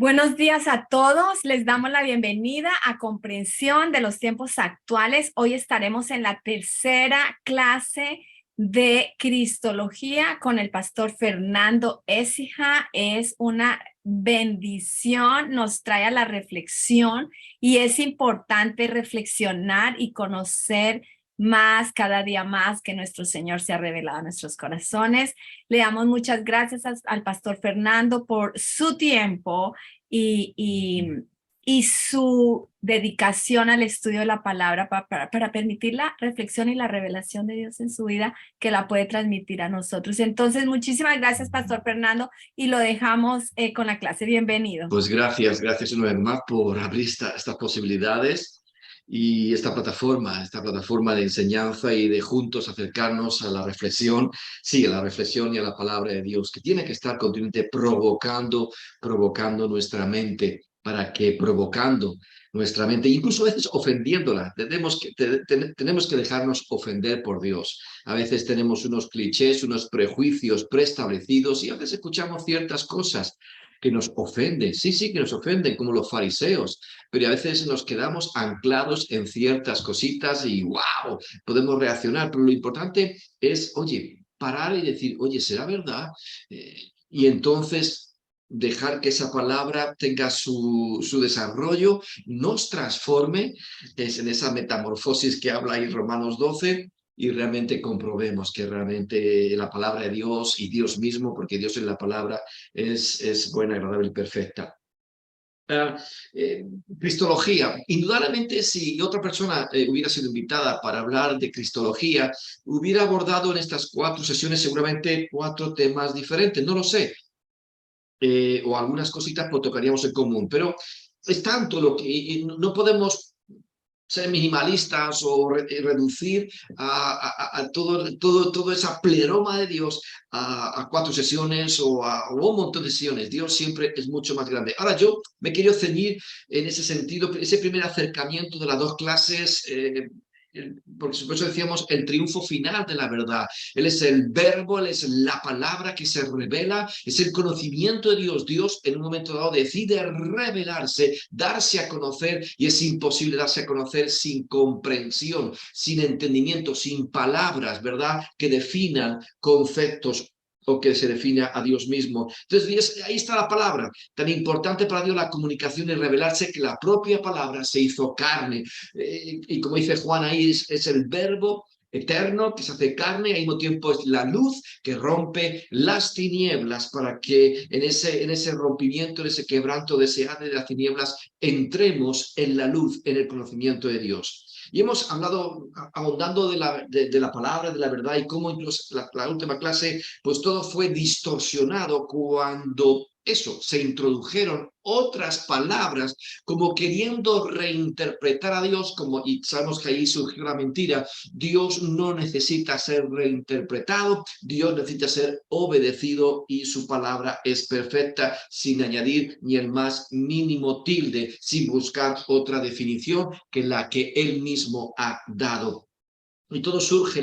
Buenos días a todos. Les damos la bienvenida a Comprensión de los Tiempos Actuales. Hoy estaremos en la tercera clase de Cristología con el pastor Fernando Écija. Es una bendición, nos trae a la reflexión y es importante reflexionar y conocer más, cada día más, que nuestro Señor se ha revelado a nuestros corazones. Le damos muchas gracias al pastor Fernando por su tiempo y, y, y su dedicación al estudio de la palabra para permitir la reflexión y la revelación de Dios en su vida, que la puede transmitir a nosotros. Entonces, muchísimas gracias, pastor Fernando, y lo dejamos con la clase. Bienvenido. Pues gracias una vez más por abrir estas posibilidades y esta plataforma de enseñanza y de juntos acercarnos a la reflexión, sí, a la reflexión y a la palabra de Dios, que tiene que estar continuamente provocando nuestra mente, para que provocando nuestra mente, incluso a veces ofendiéndola, tenemos que dejarnos ofender por Dios. A veces tenemos unos clichés, unos prejuicios preestablecidos y a veces escuchamos ciertas cosas que nos ofenden, sí, que nos ofenden, como los fariseos, pero a veces nos quedamos anclados en ciertas cositas y ¡wow! Podemos reaccionar, pero lo importante es, oye, parar y decir, oye, ¿será verdad? Y entonces dejar que esa palabra tenga su desarrollo, nos transforme, es en esa metamorfosis que habla ahí Romanos 12, y realmente comprobemos que realmente la palabra de Dios y Dios mismo, porque Dios en la palabra es buena, agradable y perfecta. Cristología. Indudablemente, si otra persona hubiera sido invitada para hablar de Cristología, hubiera abordado en estas 4 sesiones seguramente 4 temas diferentes, no lo sé. O algunas cositas pues tocaríamos en común, pero es tanto lo que no podemos ser minimalistas o reducir a toda esa pleroma de Dios a 4 sesiones o a un montón de sesiones. Dios siempre es mucho más grande. Ahora yo me quiero ceñir en ese sentido, ese primer acercamiento de las 2 clases, porque por decíamos el triunfo final de la verdad. Él es el verbo, Él es la palabra que se revela, es el conocimiento de Dios. Dios en un momento dado decide revelarse, darse a conocer, y es imposible darse a conocer sin comprensión, sin entendimiento, sin palabras, ¿verdad?, que definan conceptos o que se defina a Dios mismo. Entonces, ahí está la palabra, tan importante para Dios la comunicación y revelarse, que la propia palabra se hizo carne. Y como dice Juan ahí, es el verbo eterno que se hace carne, y al mismo tiempo es la luz que rompe las tinieblas, para que en ese rompimiento, en ese quebranto de ese ade de las tinieblas, entremos en la luz, en el conocimiento de Dios. Y hemos hablado, ahondando de la palabra, de la verdad, y cómo incluso la última clase, pues todo fue distorsionado cuando se introdujeron otras palabras, como queriendo reinterpretar a Dios, y sabemos que ahí surgió la mentira. Dios no necesita ser reinterpretado, Dios necesita ser obedecido, y su palabra es perfecta, sin añadir ni el más mínimo tilde, sin buscar otra definición que la que Él mismo ha dado. Y todo surge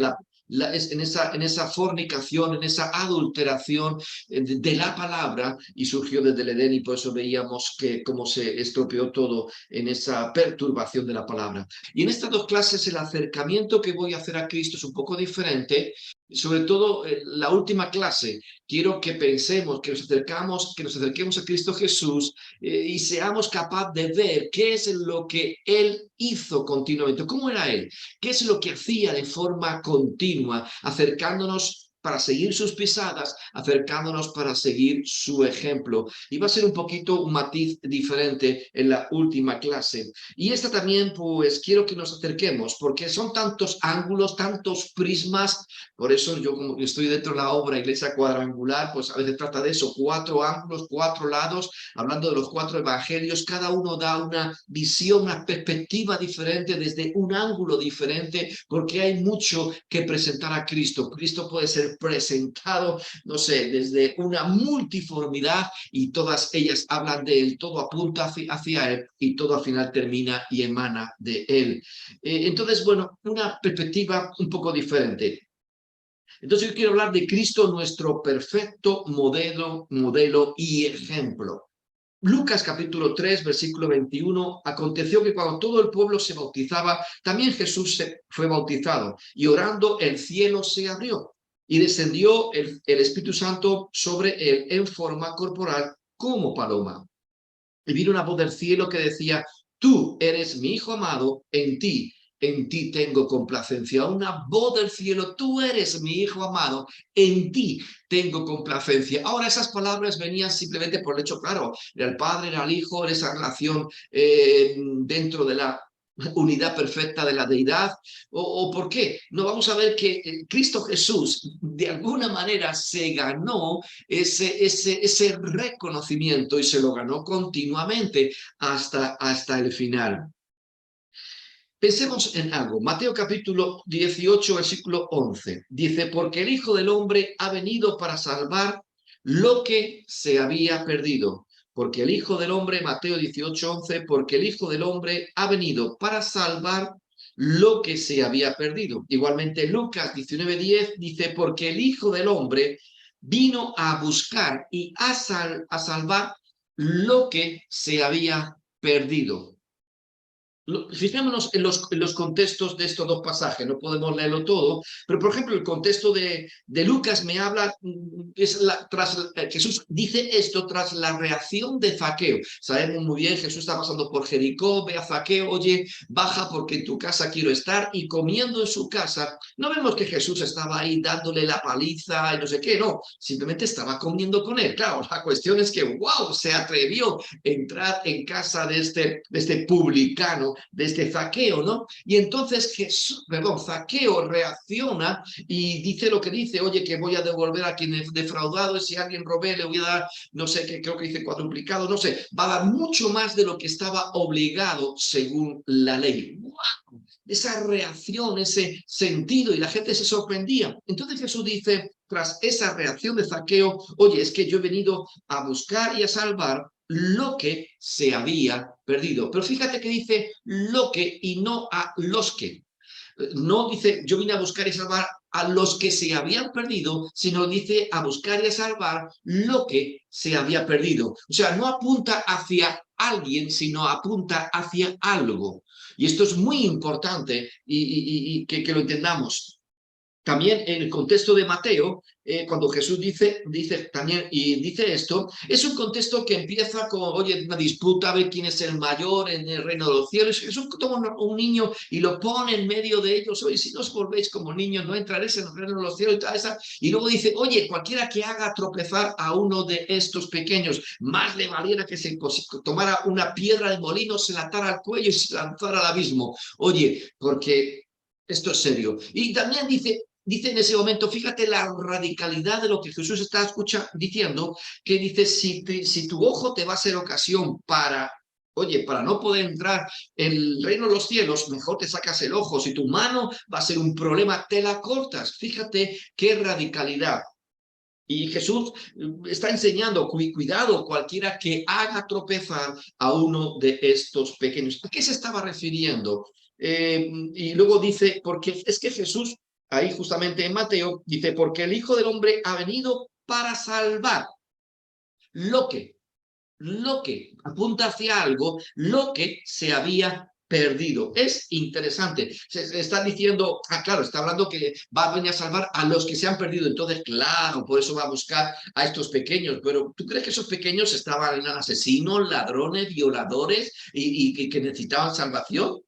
en esa fornicación, en esa adulteración de la palabra, y surgió desde el Edén, y por eso veíamos cómo se estropeó todo en esa perturbación de la palabra. Y en estas 2 clases el acercamiento que voy a hacer a Cristo es un poco diferente. Sobre todo la última clase, quiero que pensemos, que nos acerquemos a Cristo Jesús, y seamos capaces de ver qué es lo que Él hizo continuamente, cómo era Él, qué es lo que hacía de forma continua, acercándonos para seguir sus pisadas, acercándonos para seguir su ejemplo. Y va a ser un poquito un matiz diferente en la última clase. Y esta también, pues quiero que nos acerquemos, porque son tantos ángulos, tantos prismas. Por eso yo, como estoy dentro de la obra Iglesia Cuadrangular, pues a veces trata de eso, 4 ángulos, 4 lados, hablando de los 4 evangelios. Cada uno da una visión, una perspectiva diferente, desde un ángulo diferente, porque hay mucho que presentar a Cristo. Cristo puede ser presentado, no sé, desde una multiformidad, y todas ellas hablan de Él, todo apunta hacia Él, y todo al final termina y emana de Él. Entonces, bueno, una perspectiva un poco diferente. Entonces yo quiero hablar de Cristo, nuestro perfecto modelo y ejemplo. Lucas capítulo 3, versículo 21, aconteció que cuando todo el pueblo se bautizaba, también Jesús fue bautizado, y orando el cielo se abrió, y descendió el Espíritu Santo sobre él en forma corporal como paloma. Y vino una voz del cielo que decía, tú eres mi hijo amado, en ti tengo complacencia. Una voz del cielo, tú eres mi hijo amado, en ti tengo complacencia. Ahora esas palabras venían simplemente por el hecho, claro, era el Padre, era el Hijo, era esa relación dentro de la unidad perfecta de la deidad, o por qué. No, vamos a ver que Cristo Jesús de alguna manera se ganó ese reconocimiento y se lo ganó continuamente hasta el final. Pensemos en algo. Mateo capítulo 18, versículo 11. Dice, porque el Hijo del Hombre ha venido para salvar lo que se había perdido. Porque el Hijo del Hombre, Mateo 18, 11, porque el Hijo del Hombre ha venido para salvar lo que se había perdido. Igualmente Lucas 19, 10 dice, porque el Hijo del Hombre vino a buscar y a salvar lo que se había perdido. Fijémonos en los contextos de estos dos pasajes, no podemos leerlo todo, pero por ejemplo el contexto de Lucas me habla, Jesús dice esto tras la reacción de Zaqueo. Sabemos muy bien, Jesús está pasando por Jericó, ve a Zaqueo, oye, baja porque en tu casa quiero estar, y comiendo en su casa, no vemos que Jesús estaba ahí dándole la paliza y no sé qué, no, simplemente estaba comiendo con él. Claro, la cuestión es que, wow, se atrevió a entrar en casa de este publicano, de este Zaqueo, ¿no? Y entonces Zaqueo reacciona y dice lo que dice, oye, que voy a devolver a quien he defraudado, y si alguien robé le voy a dar, no sé, que creo que dice cuadruplicado, no sé, va a dar mucho más de lo que estaba obligado según la ley. ¡Wow! Esa reacción, ese sentido, y la gente se sorprendía. Entonces Jesús dice, tras esa reacción de Zaqueo, oye, es que yo he venido a buscar y a salvar lo que se había perdido. Pero fíjate que dice lo que y no a los que. No dice yo vine a buscar y salvar a los que se habían perdido, sino dice a buscar y a salvar lo que se había perdido. O sea, no apunta hacia alguien, sino apunta hacia algo. Y esto es muy importante y que lo entendamos. También en el contexto de Mateo, cuando Jesús dice también, y dice esto, es un contexto que empieza con, oye, una disputa, a ver quién es el mayor en el reino de los cielos. Jesús toma un niño y lo pone en medio de ellos, oye, si no os volvéis como niños, no entraréis en el reino de los cielos y toda esa. Y luego dice, oye, cualquiera que haga tropezar a uno de estos pequeños, más le valiera que se tomara una piedra de molino, se la atara al cuello y se lanzara al abismo. Oye, porque esto es serio. Y también dice en ese momento, fíjate la radicalidad de lo que Jesús está diciendo, que dice, si tu ojo te va a ser ocasión para, oye, para no poder entrar en el reino de los cielos, mejor te sacas el ojo. Si tu mano va a ser un problema, te la cortas. Fíjate qué radicalidad. Y Jesús está enseñando, cuidado, cualquiera que haga tropezar a uno de estos pequeños. ¿A qué se estaba refiriendo? Y luego dice, porque es que Jesús, ahí justamente en Mateo, dice, porque el Hijo del Hombre ha venido para salvar lo que apunta hacia algo, lo que se había perdido. Es interesante. Se está diciendo, claro, está hablando que va a venir a salvar a los que se han perdido. Entonces, claro, por eso va a buscar a estos pequeños. Pero ¿tú crees que esos pequeños estaban en asesinos, ladrones, violadores y que necesitaban salvación?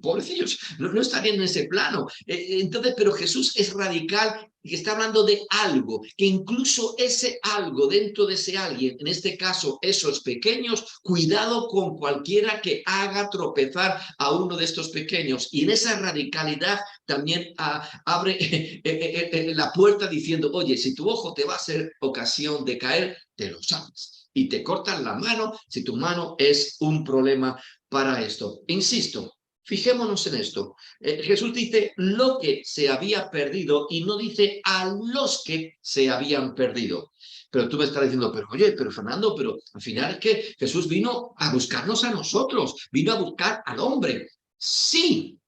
Pobrecillos, no estarían en ese plano. Entonces, pero Jesús es radical y está hablando de algo, que incluso ese algo dentro de ese alguien, en este caso esos pequeños, cuidado con cualquiera que haga tropezar a uno de estos pequeños. Y en esa radicalidad también abre la puerta diciendo, oye, si tu ojo te va a ser ocasión de caer, te lo sabes. Y te cortan la mano si tu mano es un problema para esto. Insisto, fijémonos en esto. Jesús dice lo que se había perdido y no dice a los que se habían perdido. Pero tú me estás diciendo, pero oye, pero Fernando, pero al final es que Jesús vino a buscarnos a nosotros, vino a buscar al hombre. Sí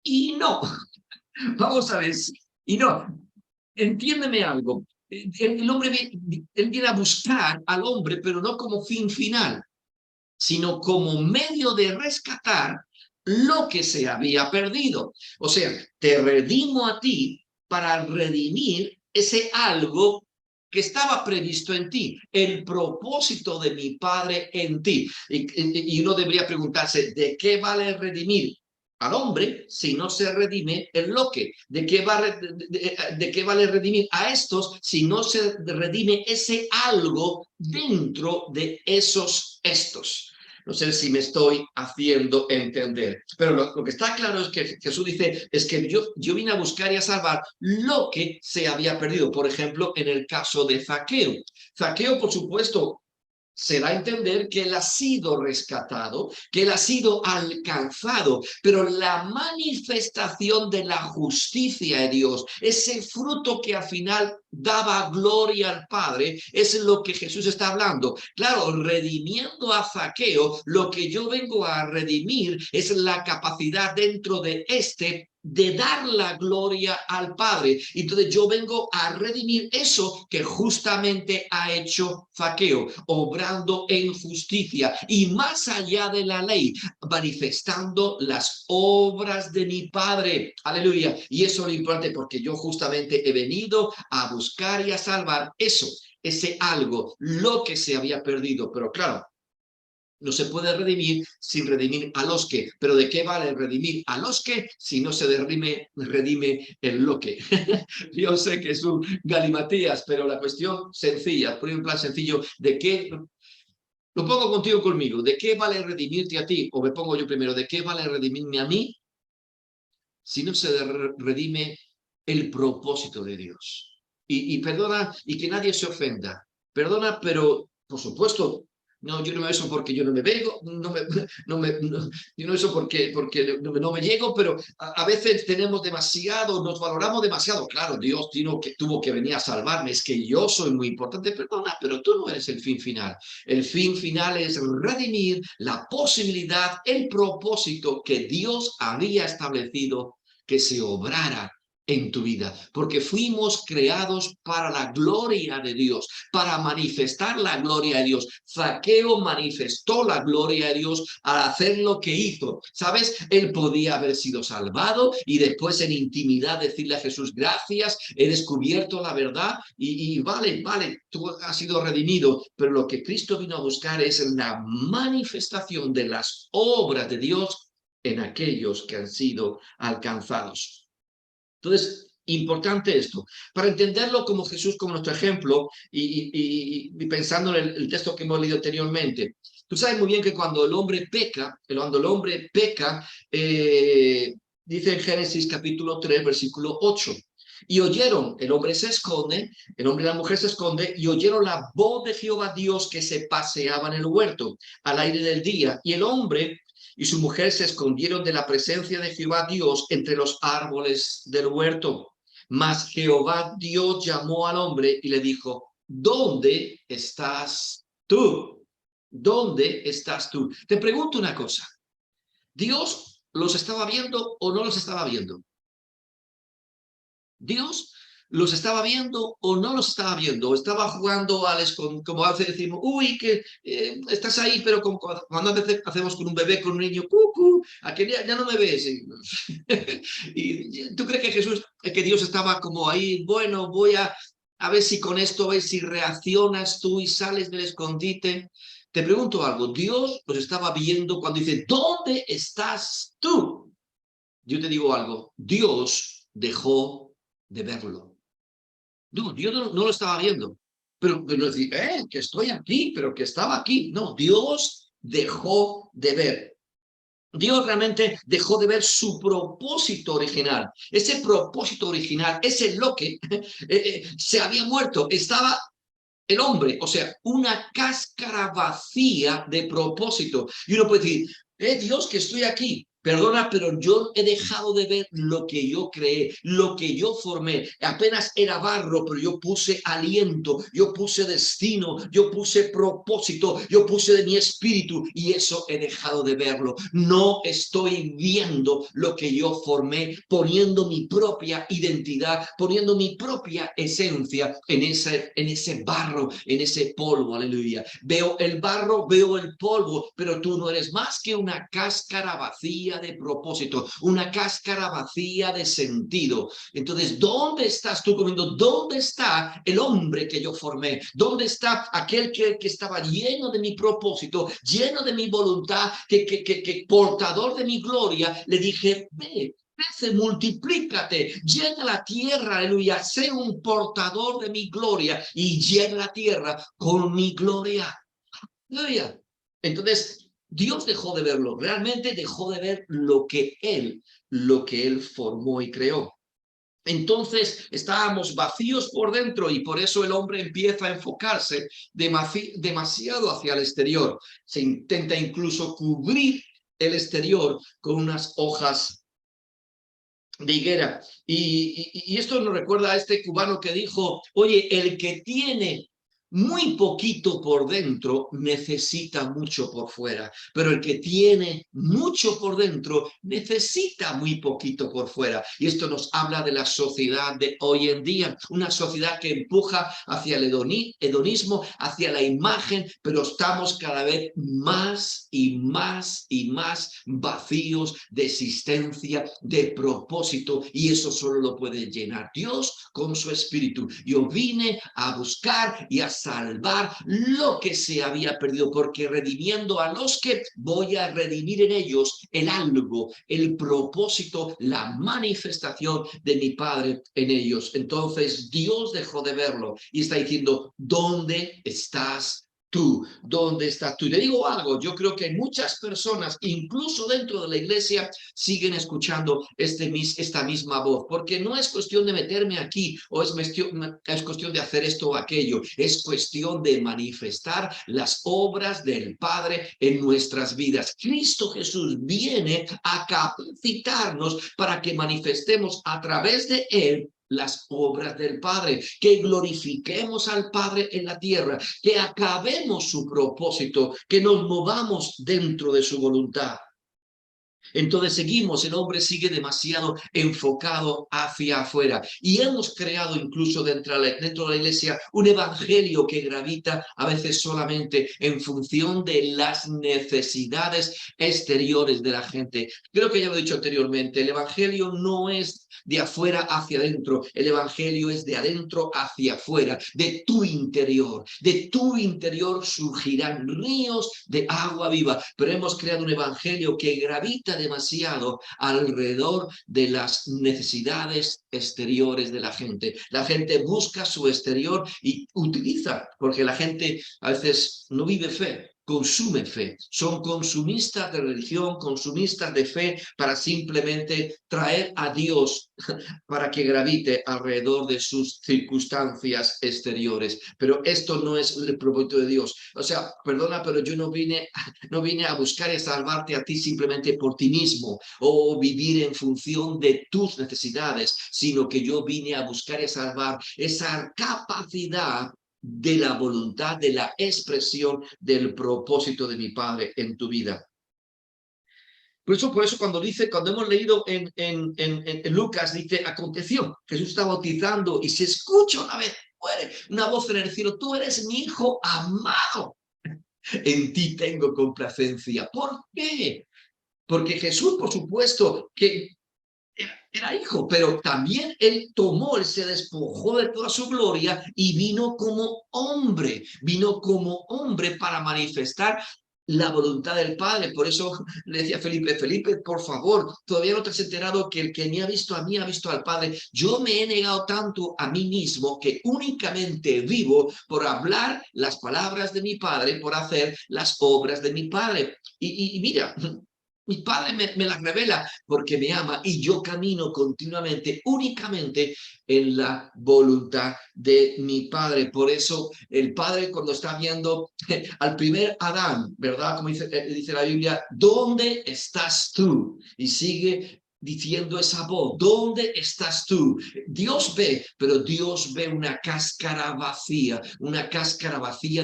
y no. Vamos a ver, sí y no. Entiéndeme algo. el hombre él viene a buscar al hombre, pero no como fin final, sino como medio de rescatar lo que se había perdido. O sea, te redimo a ti para redimir ese algo que estaba previsto en ti, el propósito de mi Padre en ti. Y uno debería preguntarse, ¿de qué vale redimir al hombre si no se redime el loque? ¿De qué vale redimir a estos si no se redime ese algo dentro de esos estos? No sé si me estoy haciendo entender, pero lo que está claro es que Jesús dice, es que yo vine a buscar y a salvar lo que se había perdido. Por ejemplo, en el caso de Zaqueo. Zaqueo, por supuesto, se da a entender que él ha sido rescatado, que él ha sido alcanzado, pero la manifestación de la justicia de Dios, ese fruto que al final daba gloria al Padre, es lo que Jesús está hablando. Claro, redimiendo a Zaqueo, lo que yo vengo a redimir es la capacidad dentro de de dar la gloria al Padre. Entonces yo vengo a redimir eso que justamente ha hecho Zaqueo, obrando en justicia y más allá de la ley, manifestando las obras de mi Padre. Aleluya. Y eso es lo importante, porque yo justamente he venido a buscar y a salvar eso, ese algo, lo que se había perdido. Pero claro, no se puede redimir sin redimir a los que. Pero ¿de qué vale redimir a los que si no se redime el lo que? Yo sé que es un galimatías, pero la cuestión sencilla, por un plan sencillo, ¿de qué? Lo pongo conmigo. ¿De qué vale redimirte a ti? O me pongo yo primero, ¿de qué vale redimirme a mí si no se redime el propósito de Dios? Y perdona, y que nadie se ofenda. Perdona, pero por supuesto, no, yo no eso porque yo no me veo, yo no eso porque no me llego, pero a veces tenemos demasiado, nos valoramos demasiado. Claro, Dios tuvo que venir a salvarme, es que yo soy muy importante, perdona, pero tú no eres el fin final. El fin final es redimir la posibilidad, el propósito que Dios había establecido que se obrara en tu vida, porque fuimos creados para la gloria de Dios, para manifestar la gloria de Dios. Zaqueo manifestó la gloria de Dios al hacer lo que hizo. ¿Sabes? Él podía haber sido salvado y después en intimidad decirle a Jesús, gracias, he descubierto la verdad y vale, tú has sido redimido, pero lo que Cristo vino a buscar es la manifestación de las obras de Dios en aquellos que han sido alcanzados. Entonces, importante esto. Para entenderlo como Jesús, como nuestro ejemplo, y pensando en el texto que hemos leído anteriormente, tú sabes muy bien que cuando el hombre peca, dice en Génesis capítulo 3, versículo 8, y oyeron, el hombre se esconde, el hombre y la mujer se esconde, y oyeron la voz de Jehová Dios que se paseaba en el huerto al aire del día, y el hombre y su mujer se escondieron de la presencia de Jehová Dios entre los árboles del huerto. Mas Jehová Dios llamó al hombre y le dijo, ¿dónde estás tú? ¿Dónde estás tú? Te pregunto una cosa, ¿Dios los estaba viendo o no los estaba viendo? Dios los estaba viendo o no los estaba viendo, o estaba jugando como hace decimos, uy, que estás ahí, pero como cuando a veces hacemos con un bebé, con un niño, cucú, aquel ya no me ves. ¿Y tú crees que que Dios estaba como ahí, bueno, voy a ver si con esto, a ver si reaccionas tú y sales del escondite? Te pregunto algo, Dios los estaba viendo cuando dice, ¿dónde estás tú? Yo te digo algo, Dios dejó de verlo. No, Dios no lo estaba viendo. Pero decir, que estoy aquí, pero que estaba aquí. No, Dios dejó de ver. Dios realmente dejó de ver su propósito original. Ese propósito original, ese lo que se había muerto. Estaba el hombre, o sea, una cáscara vacía de propósito. Y uno puede decir, Dios, que estoy aquí. Perdona, pero yo he dejado de ver lo que yo creé, lo que yo formé. Apenas era barro, pero yo puse aliento, yo puse destino, yo puse propósito, yo puse de mi espíritu y eso he dejado de verlo. No estoy viendo lo que yo formé, poniendo mi propia identidad, poniendo mi propia esencia en ese barro, en ese polvo. Aleluya. Veo el barro, veo el polvo, pero tú no eres más que una cáscara vacía de propósito, una cáscara vacía de sentido. Entonces, ¿dónde estás tú comiendo? ¿Dónde está el hombre que yo formé? ¿Dónde está aquel que estaba lleno de mi propósito, lleno de mi voluntad, que portador de mi gloria? Le dije, ve, crece, multiplícate, llena la tierra, aleluya, sé un portador de mi gloria y llena la tierra con mi gloria. Aleluya. Entonces, Dios dejó de verlo, realmente dejó de ver lo que él formó y creó. Entonces estábamos vacíos por dentro y por eso el hombre empieza a enfocarse demasiado hacia el exterior. Se intenta incluso cubrir el exterior con unas hojas de higuera. Y esto nos recuerda a este cubano que dijo, oye, el que tiene muy poquito por dentro necesita mucho por fuera, pero el que tiene mucho por dentro necesita muy poquito por fuera. Y esto nos habla de la sociedad de hoy en día, una sociedad que empuja hacia el hedonismo, hacia la imagen, pero estamos cada vez más y más y más vacíos de existencia, de propósito, y eso solo lo puede llenar Dios con su espíritu. Yo vine a buscar y a salvar lo que se había perdido, porque redimiendo a los que voy a redimir en ellos el algo, el propósito, la manifestación de mi Padre en ellos. Entonces Dios dejó de verlo y está diciendo, ¿dónde estás tú? ¿Dónde estás tú? Y le digo algo, yo creo que muchas personas, incluso dentro de la iglesia, siguen escuchando esta misma voz, porque no es cuestión de meterme aquí o es cuestión de hacer esto o aquello, es cuestión de manifestar las obras del Padre en nuestras vidas. Cristo Jesús viene a capacitarnos para que manifestemos a través de Él las obras del Padre, que glorifiquemos al Padre en la tierra, que acabemos su propósito, que nos movamos dentro de su voluntad. Entonces seguimos, el hombre sigue demasiado enfocado hacia afuera y hemos creado incluso dentro de la iglesia un evangelio que gravita a veces solamente en función de las necesidades exteriores de la gente. Creo que ya lo he dicho anteriormente, el evangelio no es de afuera hacia adentro, el evangelio es de adentro hacia afuera, de tu interior surgirán ríos de agua viva, pero hemos creado un evangelio que gravita demasiado alrededor de las necesidades exteriores de la gente. La gente busca su exterior y utiliza, porque la gente a veces no vive fe, consume fe, son consumistas de religión, consumistas de fe para simplemente traer a Dios para que gravite alrededor de sus circunstancias exteriores. Pero esto no es el propósito de Dios. O sea, perdona, pero yo no vine a buscar y a salvarte a ti simplemente por ti mismo o vivir en función de tus necesidades, sino que yo vine a buscar y a salvar esa capacidad de la voluntad, de la expresión del propósito de mi Padre en tu vida. Por eso cuando hemos leído en Lucas, dice, aconteció, Jesús está bautizando y se escucha una voz en el cielo, tú eres mi hijo amado, en ti tengo complacencia. ¿Por qué? Porque Jesús, por supuesto, que era hijo, pero también él se despojó de toda su gloria y vino como hombre para manifestar la voluntad del Padre. Por eso le decía a Felipe, por favor, todavía no te has enterado que el que me ha visto a mí ha visto al Padre. Yo me he negado tanto a mí mismo que únicamente vivo por hablar las palabras de mi Padre, por hacer las obras de mi Padre. Y mira, Mi Padre me las revela porque me ama y yo camino continuamente, únicamente en la voluntad de mi Padre. Por eso el Padre cuando está viendo al primer Adán, ¿verdad? Como dice la Biblia, ¿dónde estás tú? Y sigue diciendo esa voz, ¿dónde estás tú? Dios ve, pero Dios ve una cáscara vacía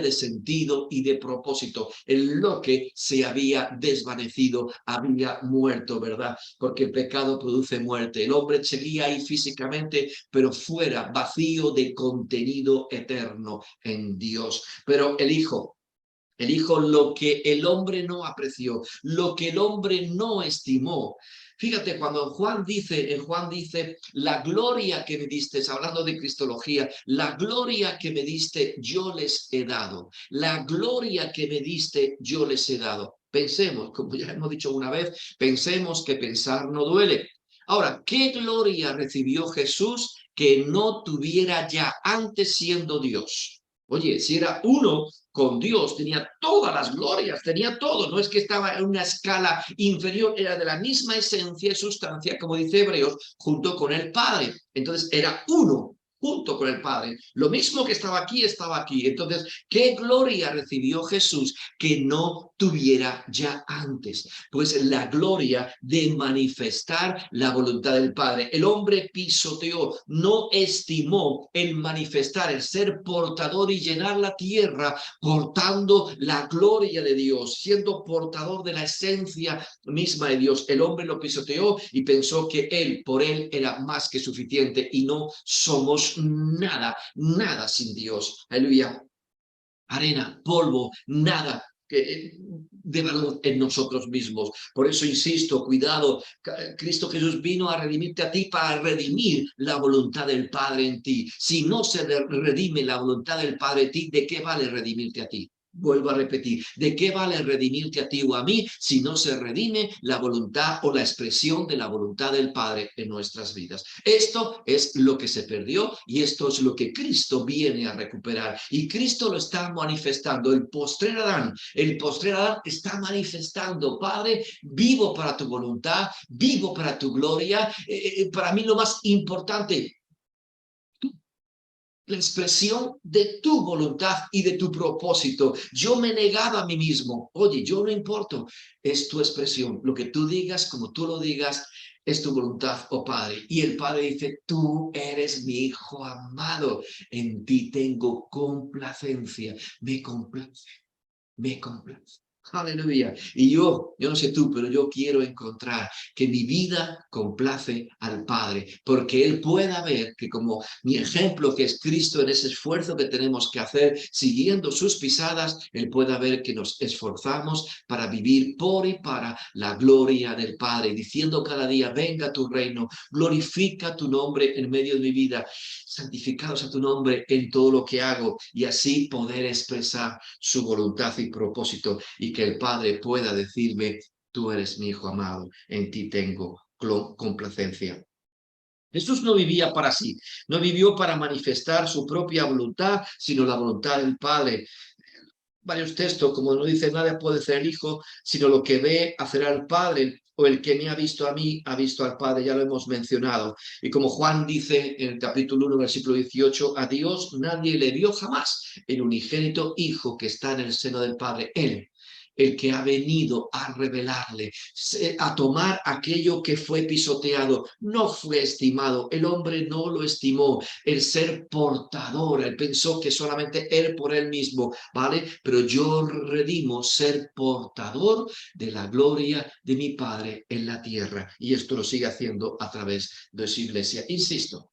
de sentido y de propósito. En lo que se había desvanecido, había muerto, ¿verdad? Porque el pecado produce muerte. El hombre seguía ahí físicamente, pero fuera, vacío de contenido eterno en Dios. Pero el Hijo, lo que el hombre no apreció, lo que el hombre no estimó. Fíjate, cuando en Juan dice, la gloria que me diste, hablando de cristología, la gloria que me diste, yo les he dado. La gloria que me diste, yo les he dado. Pensemos, como ya hemos dicho una vez, pensemos que pensar no duele. Ahora, ¿qué gloria recibió Jesús que no tuviera ya antes siendo Dios? Oye, si era uno con Dios, tenía todas las glorias, tenía todo, no es que estaba en una escala inferior, era de la misma esencia y sustancia, como dice Hebreos, junto con el Padre. Entonces era uno junto con el Padre. Lo mismo que estaba aquí, estaba aquí. Entonces, ¿qué gloria recibió Jesús que no tuviera ya antes? Pues la gloria de manifestar la voluntad del Padre. El hombre pisoteó, no estimó el manifestar, el ser portador y llenar la tierra portando la gloria de Dios, siendo portador de la esencia misma de Dios. El hombre lo pisoteó y pensó que por él era más que suficiente y no somos nada, nada sin Dios. Aleluya. Arena, polvo, nada de valor en nosotros mismos. Por eso insisto, cuidado, Cristo Jesús vino a redimirte a ti para redimir la voluntad del Padre en ti. Si no se redime la voluntad del Padre en ti, ¿de qué vale redimirte a ti? Vuelvo a repetir, ¿de qué vale redimirte a ti o a mí si no se redime la voluntad o la expresión de la voluntad del Padre en nuestras vidas? Esto es lo que se perdió y esto es lo que Cristo viene a recuperar. Y Cristo lo está manifestando. El postrer Adán está manifestando, Padre, vivo para tu voluntad, vivo para tu gloria. Para mí lo más importante, la expresión de tu voluntad y de tu propósito. Yo me he negado a mí mismo. Oye, yo no importo. Es tu expresión. Lo que tú digas, como tú lo digas, es tu voluntad, oh Padre. Y el Padre dice, tú eres mi Hijo amado. En ti tengo complacencia. Me complace. Me complace. Aleluya. Y yo no sé tú, pero yo quiero encontrar que mi vida complace al Padre, porque Él pueda ver que como mi ejemplo, que es Cristo, en ese esfuerzo que tenemos que hacer, siguiendo sus pisadas, Él pueda ver que nos esforzamos para vivir por y para la gloria del Padre, diciendo cada día, venga tu reino, glorifica tu nombre en medio de mi vida, santificado sea tu nombre en todo lo que hago, y así poder expresar su voluntad y propósito, y que el Padre pueda decirme, tú eres mi Hijo amado, en ti tengo complacencia. Jesús no vivía para sí, no vivió para manifestar su propia voluntad, sino la voluntad del Padre. Varios textos, como no dice nada puede ser el Hijo, sino lo que ve hacer al Padre, o el que me ha visto a mí, ha visto al Padre, ya lo hemos mencionado. Y como Juan dice en el capítulo 1, versículo 18, a Dios nadie le vio jamás, el unigénito Hijo que está en el seno del Padre, Él, el que ha venido a revelarle, a tomar aquello que fue pisoteado, no fue estimado, el hombre no lo estimó, el ser portador, él pensó que solamente él por él mismo, ¿vale? Pero yo redimo ser portador de la gloria de mi Padre en la tierra, y esto lo sigue haciendo a través de su iglesia. Insisto,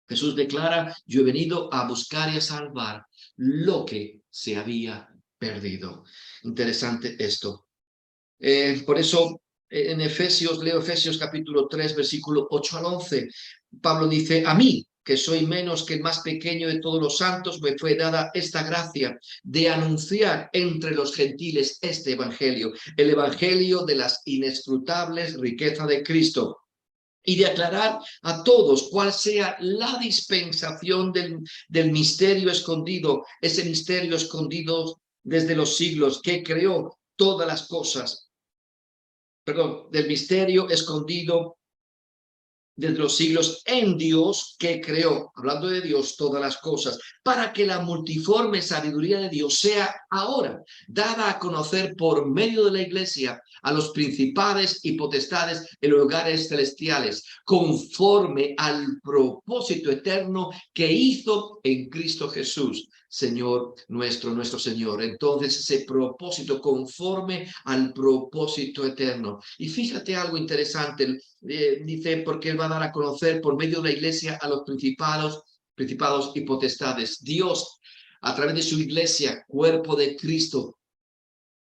Jesús declara, yo he venido a buscar y a salvar lo que se había perdido. Interesante esto. Por eso en Efesios, leo Efesios capítulo 3, versículo 8 al 11. Pablo dice, a mí, que soy menos que el más pequeño de todos los santos, me fue dada esta gracia de anunciar entre los gentiles este evangelio, el evangelio de las inescrutables riquezas de Cristo, y de aclarar a todos cuál sea la dispensación del misterio escondido, ese misterio escondido desde los siglos que creó todas las cosas del misterio escondido desde los siglos en Dios que creó, hablando de Dios, todas las cosas, para que la multiforme sabiduría de Dios sea ahora dada a conocer por medio de la iglesia a los principados y potestades en los lugares celestiales, conforme al propósito eterno que hizo en Cristo Jesús, Señor nuestro Señor. Entonces, ese propósito conforme al propósito eterno. Y fíjate algo interesante, dice, porque Él va a dar a conocer por medio de la iglesia a los principados y potestades. Dios, a través de su iglesia, cuerpo de Cristo,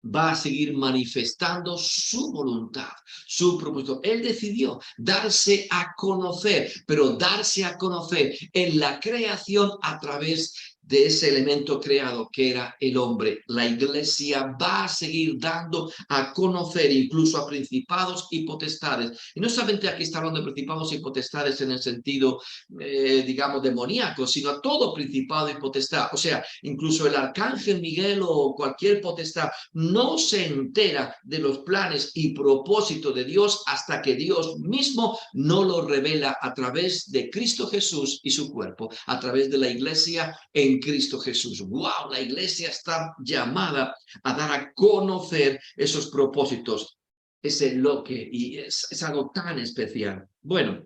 va a seguir manifestando su voluntad, su propósito. Él decidió darse a conocer, pero darse a conocer en la creación a través de ese elemento creado que era el hombre. La iglesia va a seguir dando a conocer incluso a principados y potestades. Y no solamente aquí está hablando de principados y potestades en el sentido, digamos, demoníaco, sino a todo principado y potestad. O sea, incluso el arcángel Miguel o cualquier potestad no se entera de los planes y propósitos de Dios hasta que Dios mismo no lo revela a través de Cristo Jesús y su cuerpo, a través de la iglesia en Cristo Jesús. ¡Wow! La iglesia está llamada a dar a conocer esos propósitos. Ese lo que, y es algo tan especial. Bueno,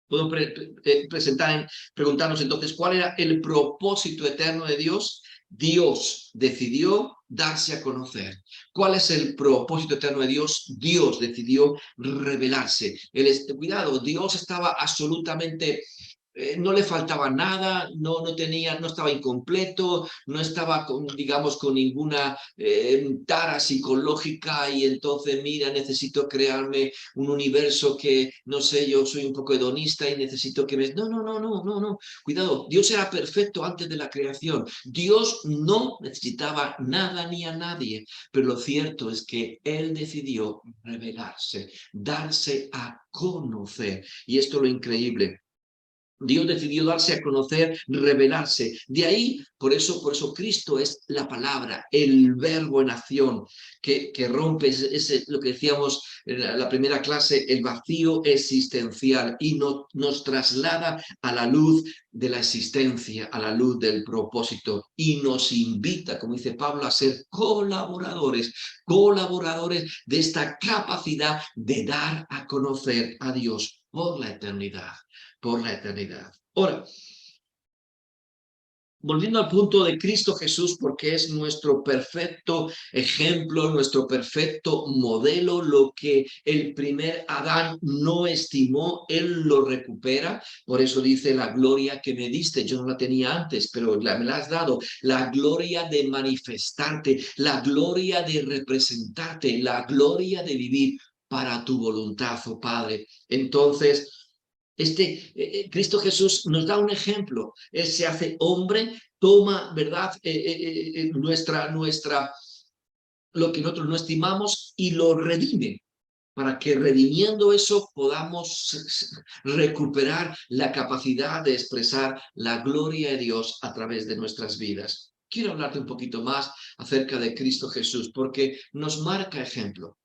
podemos preguntarnos entonces cuál era el propósito eterno de Dios. Dios decidió darse a conocer. ¿Cuál es el propósito eterno de Dios? Dios decidió revelarse. Cuidado, Dios estaba absolutamente no le faltaba nada, no estaba incompleto, no estaba, digamos, con ninguna tara psicológica y entonces, mira, necesito crearme un universo que, no sé, yo soy un poco hedonista y necesito que me... No. Cuidado, Dios era perfecto antes de la creación. Dios no necesitaba nada ni a nadie, pero lo cierto es que Él decidió revelarse, darse a conocer. Y esto es lo increíble. Dios decidió darse a conocer, revelarse. De ahí, por eso Cristo es la palabra, el verbo en acción, que rompe lo que decíamos en la primera clase, el vacío existencial y nos traslada a la luz de la existencia, a la luz del propósito y nos invita, como dice Pablo, a ser colaboradores de esta capacidad de dar a conocer a Dios por la eternidad. Ahora, volviendo al punto de Cristo Jesús, porque es nuestro perfecto ejemplo, nuestro perfecto modelo, lo que el primer Adán no estimó, Él lo recupera. Por eso dice, la gloria que me diste, yo no la tenía antes, pero me la has dado. La gloria de manifestarte, la gloria de representarte, la gloria de vivir para tu voluntad, oh Padre. Entonces, Cristo Jesús nos da un ejemplo. Él se hace hombre, toma, ¿verdad? Lo que nosotros no estimamos y lo redime, para que redimiendo eso podamos recuperar la capacidad de expresar la gloria de Dios a través de nuestras vidas. Quiero hablarte un poquito más acerca de Cristo Jesús, porque nos marca ejemplo.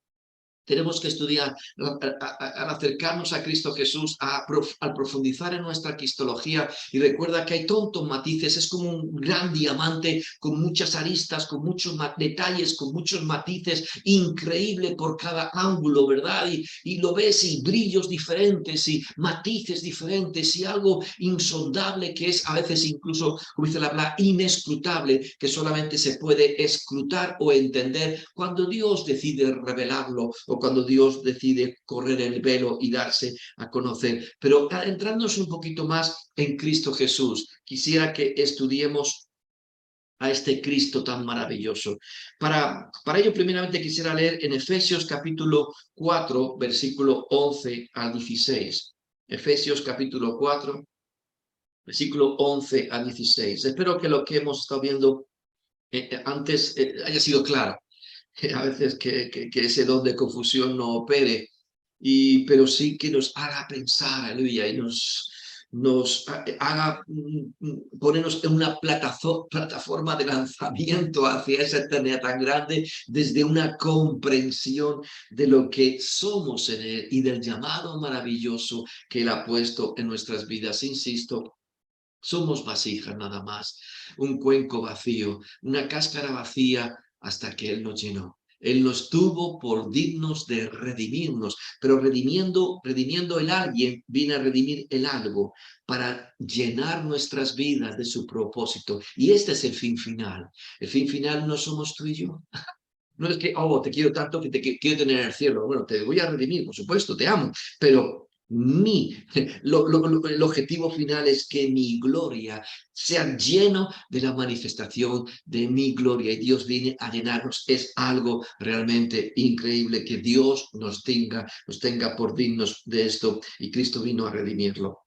Tenemos que estudiar, al acercarnos a Cristo Jesús, al profundizar en nuestra cristología, y recuerda que hay tontos matices, es como un gran diamante con muchas aristas, con muchos detalles, con muchos matices, increíble por cada ángulo, ¿verdad? Y lo ves, y brillos diferentes, y matices diferentes, y algo insondable que es a veces incluso, como dice la palabra, inescrutable, que solamente se puede escrutar o entender cuando Dios decide revelarlo o cuando Dios decide correr el velo y darse a conocer. Pero adentrándonos un poquito más en Cristo Jesús, quisiera que estudiemos a este Cristo tan maravilloso. Para ello, primeramente quisiera leer en Efesios capítulo 4, versículo 11 al 16. Efesios capítulo 4, versículo 11 al 16. Espero que lo que hemos estado viendo antes haya sido claro. A veces que ese don de confusión no opere, pero sí que nos haga pensar, aleluya, y nos haga ponernos en una plataforma de lanzamiento hacia esa eternidad tan grande desde una comprensión de lo que somos en Él y del llamado maravilloso que Él ha puesto en nuestras vidas. Insisto, somos vasijas nada más, un cuenco vacío, una cáscara vacía hasta que Él nos llenó. Él nos tuvo por dignos de redimirnos, pero redimiendo el alguien, viene a redimir el algo para llenar nuestras vidas de su propósito. Y este es el fin final. El fin final no somos tú y yo. No es que, oh, te quiero tanto que te quiero tener en el cielo. Bueno, te voy a redimir, por supuesto, te amo, pero el objetivo final es que mi gloria sea lleno de la manifestación de mi gloria, y Dios viene a llenarnos. Es algo realmente increíble que Dios nos tenga por dignos de esto, y Cristo vino a redimirlo.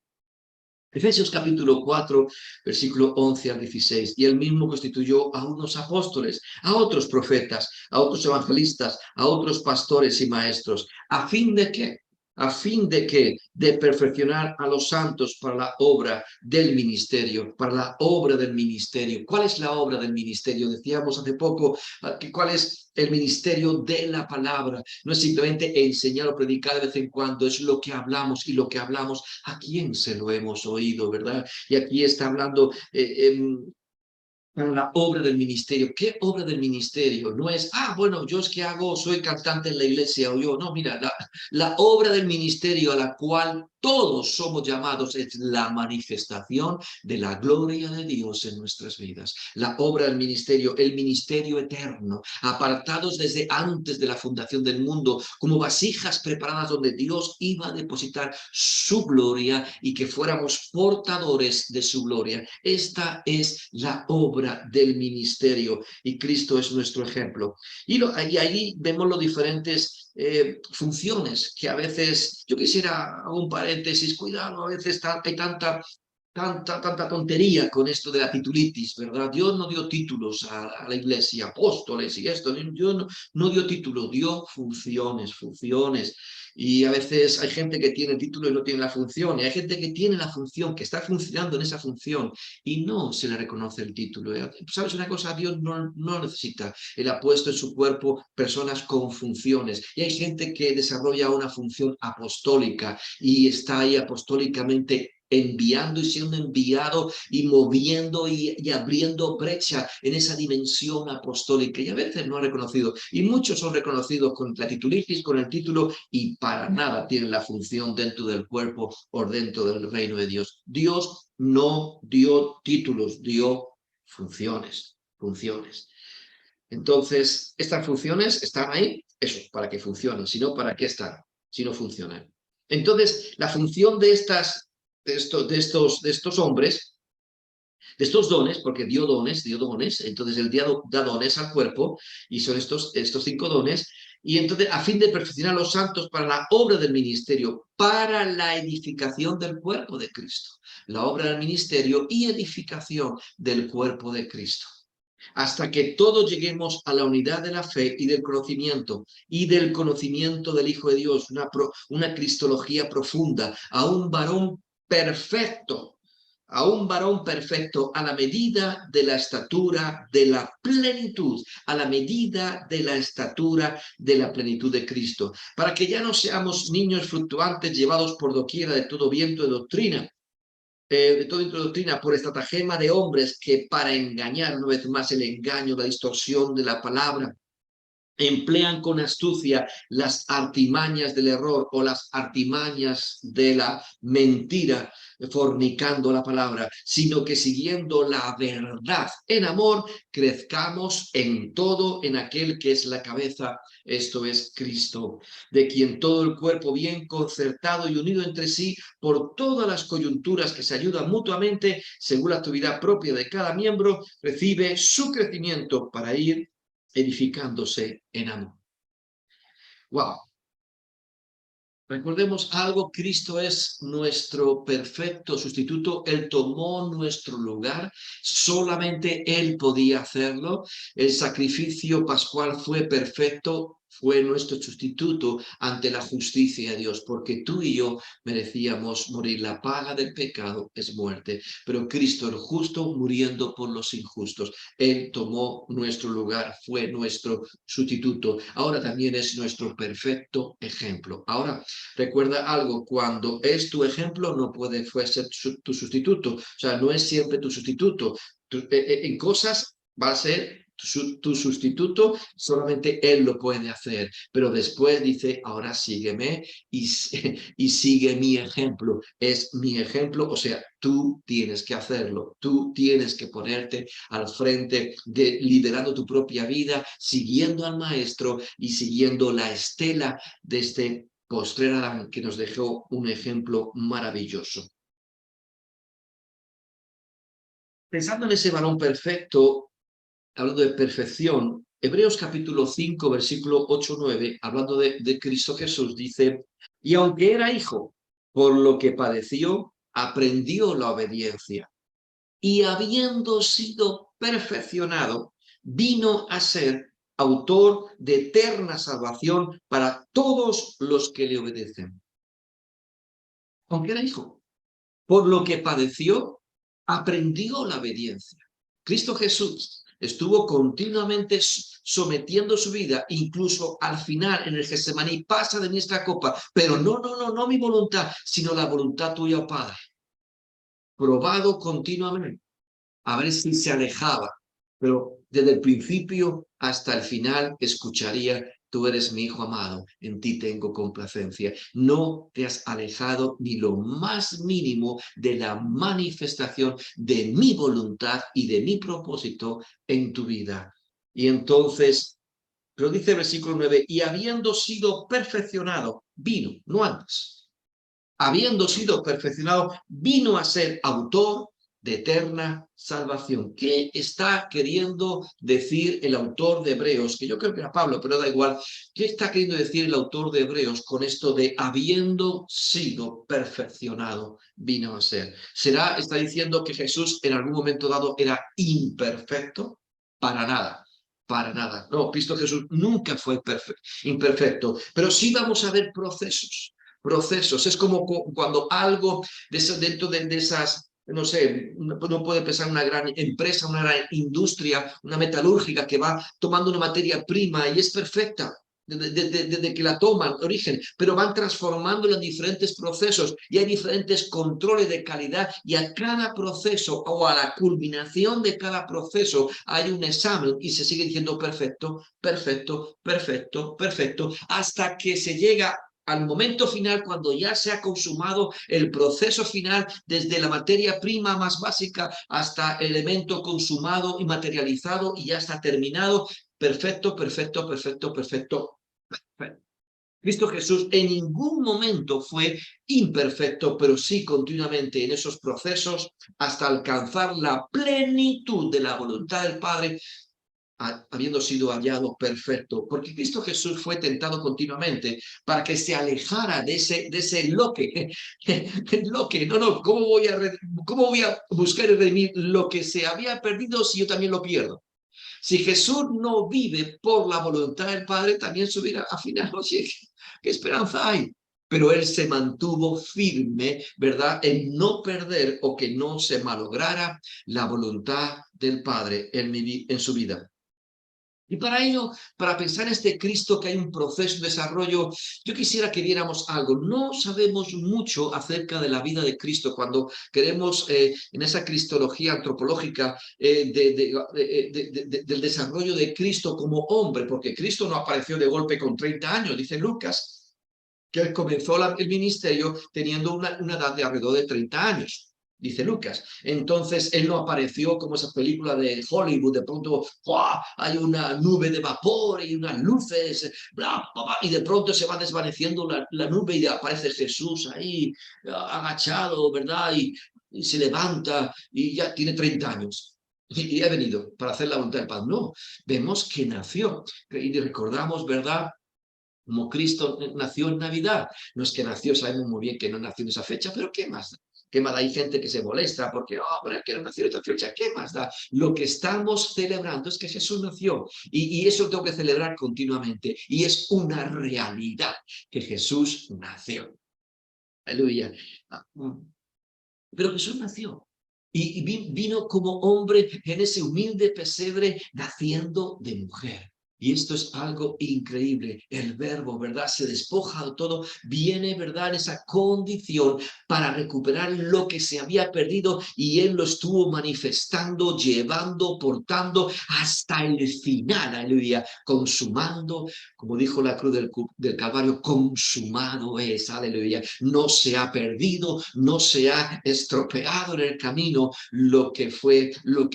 Efesios capítulo 4, versículo 11 al 16. Y él mismo constituyó a unos apóstoles, a otros profetas, a otros evangelistas, a otros pastores y maestros. ¿A fin de qué? ¿A fin de qué? De perfeccionar a los santos para la obra del ministerio, para la obra del ministerio. ¿Cuál es la obra del ministerio? Decíamos hace poco, ¿cuál es el ministerio de la palabra? No es simplemente enseñar o predicar de vez en cuando, es lo que hablamos, y lo que hablamos, ¿a quién se lo hemos oído, verdad? Y aquí está hablando para la obra del ministerio. ¿Qué obra del ministerio? No es, bueno, yo es que soy cantante en la iglesia, o yo, no, mira, la obra del ministerio a la cual todos somos llamados es la manifestación de la gloria de Dios en nuestras vidas. La obra del ministerio, el ministerio eterno, apartados desde antes de la fundación del mundo, como vasijas preparadas donde Dios iba a depositar su gloria y que fuéramos portadores de su gloria. Esta es la obra del ministerio, y Cristo es nuestro ejemplo. Y ahí vemos los diferentes funciones que a veces, yo quisiera hago un paréntesis, cuidado, a veces hay tanta tontería con esto de la titulitis, ¿verdad? Dios no dio títulos a la iglesia, apóstoles y esto, Dios no dio títulos, dio funciones. Y a veces hay gente que tiene el título y no tiene la función, y hay gente que tiene la función, que está funcionando en esa función, y no se le reconoce el título. ¿Sabes una cosa? Dios no necesita. Él ha puesto en su cuerpo personas con funciones, y hay gente que desarrolla una función apostólica y está ahí apostólicamente enviando y siendo enviado y moviendo y abriendo brecha en esa dimensión apostólica, y a veces no ha reconocido, y muchos son reconocidos con la titulitis, con el título, y para nada tienen la función dentro del cuerpo o dentro del reino de Dios. Dios no dio títulos, dio funciones. Entonces, estas funciones están ahí, eso, para que funcionen, si no, ¿para qué están? Si no funcionan. Entonces, la función de estos hombres, de estos dones, porque dio dones, entonces él da dones al cuerpo, y son estos 5 dones, y entonces a fin de perfeccionar a los santos para la obra del ministerio, para la edificación del cuerpo de Cristo. La obra del ministerio y edificación del cuerpo de Cristo, hasta que todos lleguemos a la unidad de la fe y del conocimiento del Hijo de Dios, una cristología profunda, a un varón perfecto, a la medida de la estatura de la plenitud, a la medida de la estatura de la plenitud de Cristo, para que ya no seamos niños fluctuantes llevados por doquiera de todo viento de doctrina, por estratagema de hombres que, para engañar, una vez más, el engaño, la distorsión de la palabra, emplean con astucia las artimañas del error o las artimañas de la mentira, fornicando la palabra, sino que siguiendo la verdad en amor, crezcamos en todo en aquel que es la cabeza, esto es Cristo, de quien todo el cuerpo, bien concertado y unido entre sí por todas las coyunturas que se ayudan mutuamente según la actividad propia de cada miembro, recibe su crecimiento para ir edificándose en amor. ¡Wow! Recordemos algo, Cristo es nuestro perfecto sustituto, Él tomó nuestro lugar, solamente Él podía hacerlo, el sacrificio pascual fue perfecto, fue nuestro sustituto ante la justicia de Dios, porque tú y yo merecíamos morir. La paga del pecado es muerte, pero Cristo el justo muriendo por los injustos. Él tomó nuestro lugar, fue nuestro sustituto. Ahora también es nuestro perfecto ejemplo. Ahora, recuerda algo, cuando es tu ejemplo no puede ser tu sustituto, o sea, no es siempre tu sustituto. En cosas va a ser tu sustituto, solamente Él lo puede hacer, pero después dice, ahora sígueme y sigue mi ejemplo, es mi ejemplo, o sea, tú tienes que hacerlo, tú tienes que ponerte al frente de liderando tu propia vida, siguiendo al maestro y siguiendo la estela de este postrer Adán que nos dejó un ejemplo maravilloso. Pensando en ese varón perfecto, hablando de perfección, Hebreos capítulo 5, versículo 8-9, hablando de Cristo Jesús, dice, y aunque era hijo, por lo que padeció, aprendió la obediencia, y habiendo sido perfeccionado, vino a ser autor de eterna salvación para todos los que le obedecen. Aunque era hijo, por lo que padeció, aprendió la obediencia. Cristo Jesús estuvo continuamente sometiendo su vida, incluso al final en el Getsemaní, pasa de nuestra copa, pero no mi voluntad, sino la voluntad tuya, oh Padre. Probado continuamente, a ver si se alejaba, pero desde el principio hasta el final escucharía, tú eres mi hijo amado, en ti tengo complacencia. No te has alejado ni lo más mínimo de la manifestación de mi voluntad y de mi propósito en tu vida. Y entonces, pero dice el versículo 9, y habiendo sido perfeccionado, vino, no antes, habiendo sido perfeccionado, vino a ser autor de eterna salvación. ¿Qué está queriendo decir el autor de Hebreos? Que yo creo que era Pablo, pero da igual. ¿Qué está queriendo decir el autor de Hebreos con esto de habiendo sido perfeccionado, vino a ser? ¿Está diciendo que Jesús en algún momento dado era imperfecto? Para nada. Para nada. No, Cristo Jesús nunca fue imperfecto, pero sí vamos a ver procesos. Es como cuando algo dentro de esas, no sé, uno puede pensar en una gran empresa, una gran industria, una metalúrgica que va tomando una materia prima y es perfecta desde que la toman, origen, pero van transformándola en diferentes procesos y hay diferentes controles de calidad y a cada proceso o a la culminación de cada proceso hay un examen y se sigue diciendo perfecto, perfecto, perfecto, perfecto, hasta que se llega al momento final, cuando ya se ha consumado el proceso final, desde la materia prima más básica hasta el elemento consumado y materializado y ya está terminado. Perfecto, perfecto, perfecto, perfecto. Cristo Jesús en ningún momento fue imperfecto, pero sí continuamente en esos procesos hasta alcanzar la plenitud de la voluntad del Padre, habiendo sido hallado perfecto, porque Cristo Jesús fue tentado continuamente para que se alejara de ese ¿cómo voy a buscar y redimir lo que se había perdido si yo también lo pierdo? Si Jesús no vive por la voluntad del Padre, también su vida al final, oye, ¿qué esperanza hay? Pero él se mantuvo firme, ¿verdad?, en no perder o que no se malograra la voluntad del Padre en su vida. Y para ello, para pensar en este Cristo que hay un proceso de desarrollo, yo quisiera que viéramos algo. No sabemos mucho acerca de la vida de Cristo cuando queremos, en esa cristología antropológica, del desarrollo de Cristo como hombre, porque Cristo no apareció de golpe con 30 años, dice Lucas, que él comenzó el ministerio teniendo una edad de alrededor de 30 años. Dice Lucas. Entonces él no apareció como esa película de Hollywood, de pronto ¡buah!, hay una nube de vapor y unas luces, bla, bla, bla, y de pronto se va desvaneciendo la nube y aparece Jesús ahí agachado, ¿verdad? Y se levanta y ya tiene 30 años. Y ha venido para hacer la voluntad del Padre. No, vemos que nació. Y recordamos, ¿verdad?, como Cristo nació en Navidad. No es que nació, sabemos muy bien que no nació en esa fecha, pero ¿qué más? ¿Qué más da? Hay gente que se molesta porque, oh, pero es que no nació esta fecha, ¿qué más da? Lo que estamos celebrando es que Jesús nació y eso tengo que celebrar continuamente y es una realidad que Jesús nació. Aleluya. Pero Jesús nació y vino como hombre en ese humilde pesebre naciendo de mujer. Y esto es algo increíble. El verbo, ¿verdad? Se despoja de todo, viene, ¿verdad? En esa condición para recuperar lo que se había perdido y Él lo estuvo manifestando, llevando, portando hasta el final, aleluya, consumando, como dijo la cruz del Calvario, consumado es, aleluya. No se ha perdido, no se ha estropeado en el camino lo que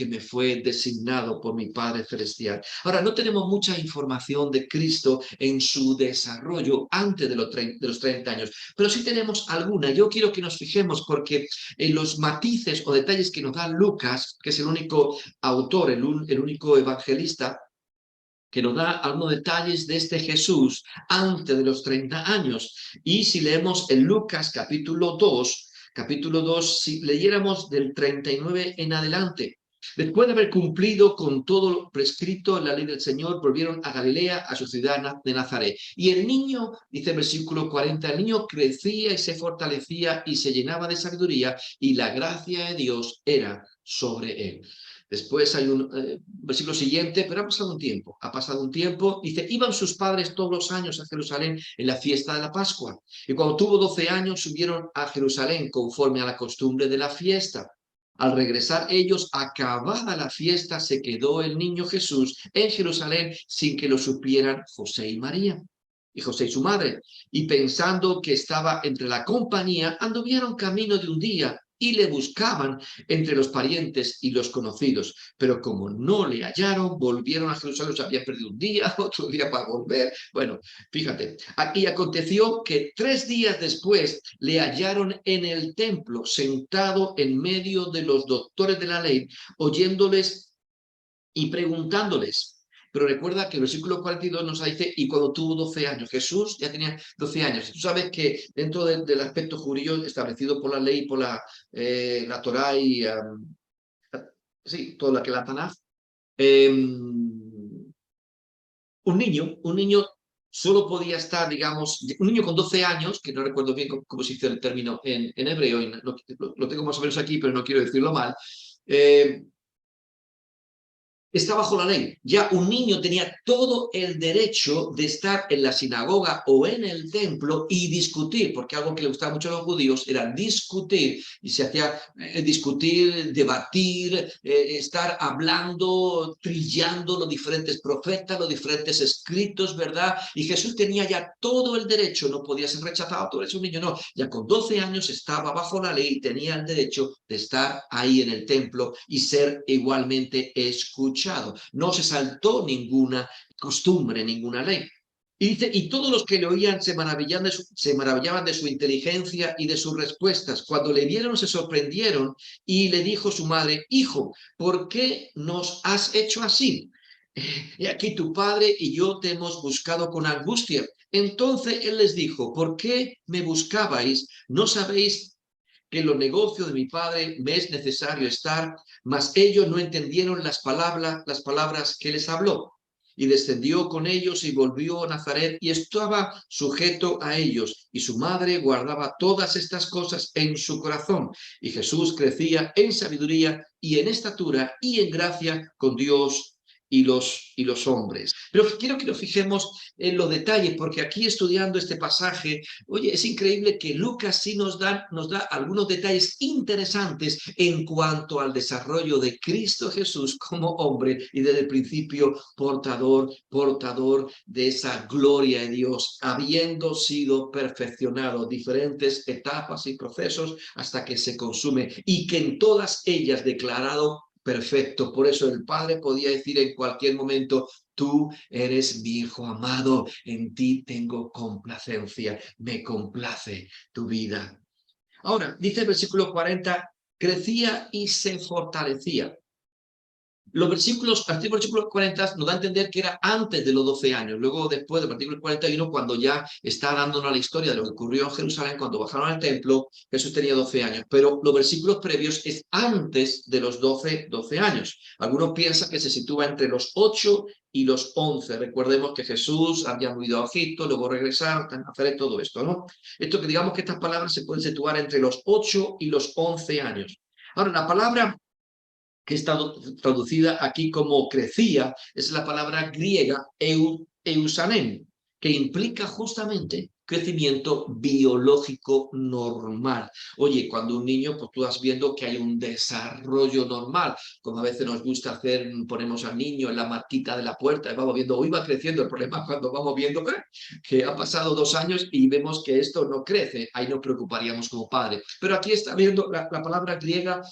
me fue designado por mi Padre Celestial. Ahora, no tenemos mucha información de Cristo en su desarrollo antes de los 30 años, pero sí tenemos alguna. Yo quiero que nos fijemos porque en los matices o detalles que nos da Lucas, que es el único autor, el único evangelista, que nos da algunos detalles de este Jesús antes de los 30 años. Y si leemos en Lucas capítulo 2, si leyéramos del 39 en adelante, después de haber cumplido con todo lo prescrito en la ley del Señor, volvieron a Galilea, a su ciudad de Nazaret. Y el niño, dice el versículo 40, el niño crecía y se fortalecía y se llenaba de sabiduría y la gracia de Dios era sobre él. Después hay un versículo siguiente, pero ha pasado un tiempo, dice, iban sus padres todos los años a Jerusalén en la fiesta de la Pascua. Y cuando tuvo 12 años subieron a Jerusalén conforme a la costumbre de la fiesta. Al regresar ellos, acabada la fiesta, se quedó el niño Jesús en Jerusalén sin que lo supieran José y María, y José y su madre. Y pensando que estaba entre la compañía, anduvieron camino de un día y le buscaban entre los parientes y los conocidos. Pero como no le hallaron, volvieron a Jerusalén. Se había perdido un día, otro día para volver. Bueno, fíjate, aquí aconteció que 3 días después le hallaron en el templo, sentado en medio de los doctores de la ley, oyéndoles y preguntándoles. Pero recuerda que el versículo 42 nos dice, y cuando tuvo 12 años, Jesús ya tenía 12 años. Y tú sabes que dentro del aspecto jurídico establecido por la ley, por la Torá y sí, todo lo que la Tanaj, un niño solo podía estar, digamos, un niño con 12 años, que no recuerdo bien cómo se dice el término en hebreo, y lo tengo más o menos aquí, pero no quiero decirlo mal, está bajo la ley. Ya un niño tenía todo el derecho de estar en la sinagoga o en el templo y discutir, porque algo que le gustaba mucho a los judíos era discutir, y se hacía discutir, debatir, estar hablando, trillando los diferentes profetas, los diferentes escritos, ¿verdad? Y Jesús tenía ya todo el derecho, no podía ser rechazado, tú eres un niño, no, ya con 12 años estaba bajo la ley y tenía el derecho de estar ahí en el templo y ser igualmente escuchado. No se saltó ninguna costumbre, ninguna ley. Y dice, y todos los que le oían se maravillaban de su inteligencia y de sus respuestas. Cuando le vieron se sorprendieron y le dijo su madre, hijo, ¿por qué nos has hecho así? Y aquí tu padre y yo te hemos buscado con angustia. Entonces él les dijo, ¿por qué me buscabais? ¿No sabéis que en los negocios de mi padre me es necesario estar? Mas ellos no entendieron las palabras que les habló. Y descendió con ellos y volvió a Nazaret y estaba sujeto a ellos. Y su madre guardaba todas estas cosas en su corazón. Y Jesús crecía en sabiduría y en estatura y en gracia con Dios y los hombres. Pero quiero que nos fijemos en los detalles, porque aquí estudiando este pasaje, oye, es increíble que Lucas sí nos da algunos detalles interesantes en cuanto al desarrollo de Cristo Jesús como hombre y desde el principio portador de esa gloria de Dios, habiendo sido perfeccionado diferentes etapas y procesos hasta que se consume y que en todas ellas declarado perfecto. Por eso el Padre podía decir en cualquier momento, tú eres mi hijo amado, en ti tengo complacencia, me complace tu vida. Ahora, dice el versículo 40, crecía y se fortalecía. Los versículos, a partir del versículo 40 nos da a entender que era antes de los 12 años. Luego, después del versículo 41, cuando ya está dándonos la historia de lo que ocurrió en Jerusalén, cuando bajaron al templo, Jesús tenía 12 años. Pero los versículos previos es antes de los 12 años. Algunos piensan que se sitúa entre los 8 y los 11. Recordemos que Jesús había huido a Egipto, luego regresaron a Nazaret, todo esto, ¿no? Esto que digamos que estas palabras se pueden situar entre los 8 y los 11 años. Ahora, la palabra que está traducida aquí como crecía, es la palabra griega eusanen, que implica justamente crecimiento biológico normal. Oye, cuando un niño, pues tú vas viendo que hay un desarrollo normal, como a veces nos gusta hacer, ponemos al niño en la marquita de la puerta y vamos viendo, hoy va creciendo. El problema es cuando vamos viendo que ha pasado 2 años y vemos que esto no crece, ahí nos preocuparíamos como padre. Pero aquí está viendo la palabra griega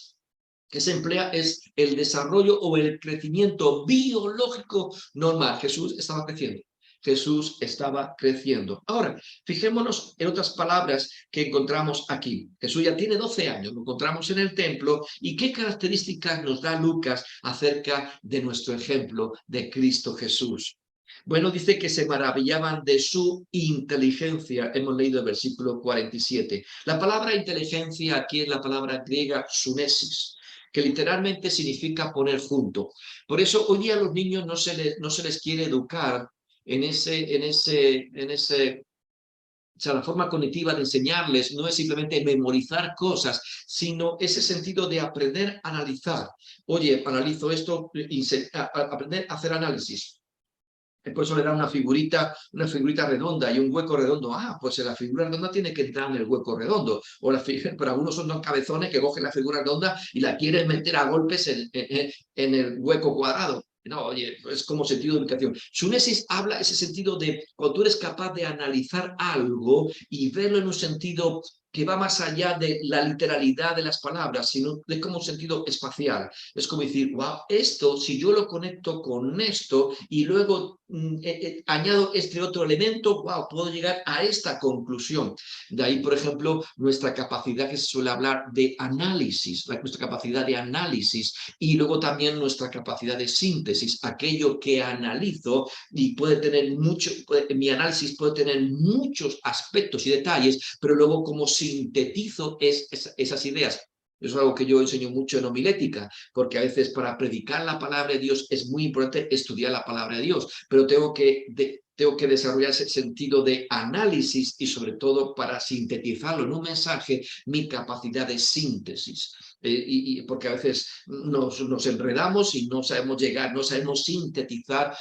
que se emplea es el desarrollo o el crecimiento biológico normal. Jesús estaba creciendo. Jesús estaba creciendo. Ahora, fijémonos en otras palabras que encontramos aquí. Jesús ya tiene 12 años, lo encontramos en el templo. ¿Y qué características nos da Lucas acerca de nuestro ejemplo de Cristo Jesús? Bueno, dice que se maravillaban de su inteligencia. Hemos leído el versículo 47. La palabra inteligencia aquí es la palabra griega sunesis, que literalmente significa poner junto. Por eso hoy día a los niños no se les quiere educar o sea, la forma cognitiva de enseñarles no es simplemente memorizar cosas, sino ese sentido de aprender a analizar. Oye, analizo esto, aprender a hacer análisis. Por eso le da una figurita redonda y un hueco redondo. Ah, pues la figura redonda tiene que entrar en el hueco redondo. O pero algunos son dos cabezones que cogen la figura redonda y la quieren meter a golpes en el hueco cuadrado. No, oye, es como sentido de educación. Sunesis habla ese sentido de cuando tú eres capaz de analizar algo y verlo en un sentido que va más allá de la literalidad de las palabras, sino de como un sentido espacial. Es como decir, wow, esto, si yo lo conecto con esto y luego añado este otro elemento, wow, puedo llegar a esta conclusión. De ahí, por ejemplo, nuestra capacidad, que se suele hablar de análisis, nuestra capacidad de análisis y luego también nuestra capacidad de síntesis, aquello que analizo y puede tener mi análisis puede tener muchos aspectos y detalles, pero luego como sintetizo esas ideas. Eso es algo que yo enseño mucho en homilética, porque a veces para predicar la palabra de Dios es muy importante estudiar la palabra de Dios, pero tengo que desarrollar ese sentido de análisis y sobre todo para sintetizarlo en un mensaje, mi capacidad de síntesis. Porque a veces nos enredamos y no sabemos llegar, no sabemos sintetizar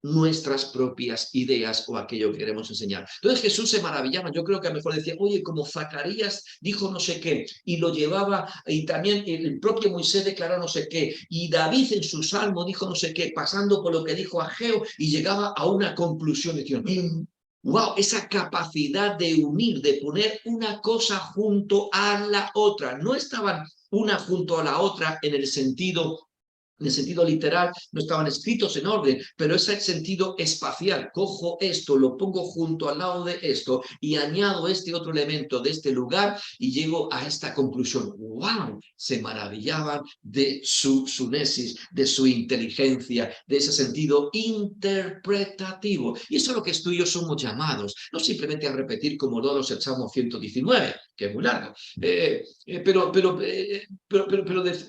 nuestras propias ideas o aquello que queremos enseñar. Entonces Jesús se maravillaba, yo creo que a lo mejor decía, oye, como Zacarías dijo no sé qué, y lo llevaba, y también el propio Moisés declaró no sé qué, y David en su salmo dijo no sé qué, pasando por lo que dijo Ageo, y llegaba a una conclusión, decían, wow, esa capacidad de unir, de poner una cosa junto a la otra, no estaban una junto a la otra en el sentido literal, no estaban escritos en orden, pero ese sentido espacial. Cojo esto, lo pongo junto al lado de esto y añado este otro elemento de este lugar y llego a esta conclusión. ¡Wow! Se maravillaban de su sunesis, de su inteligencia, de ese sentido interpretativo. Y eso es lo que tú y yo somos llamados, no simplemente a repetir como loros el Salmo 119, que es muy largo, pero de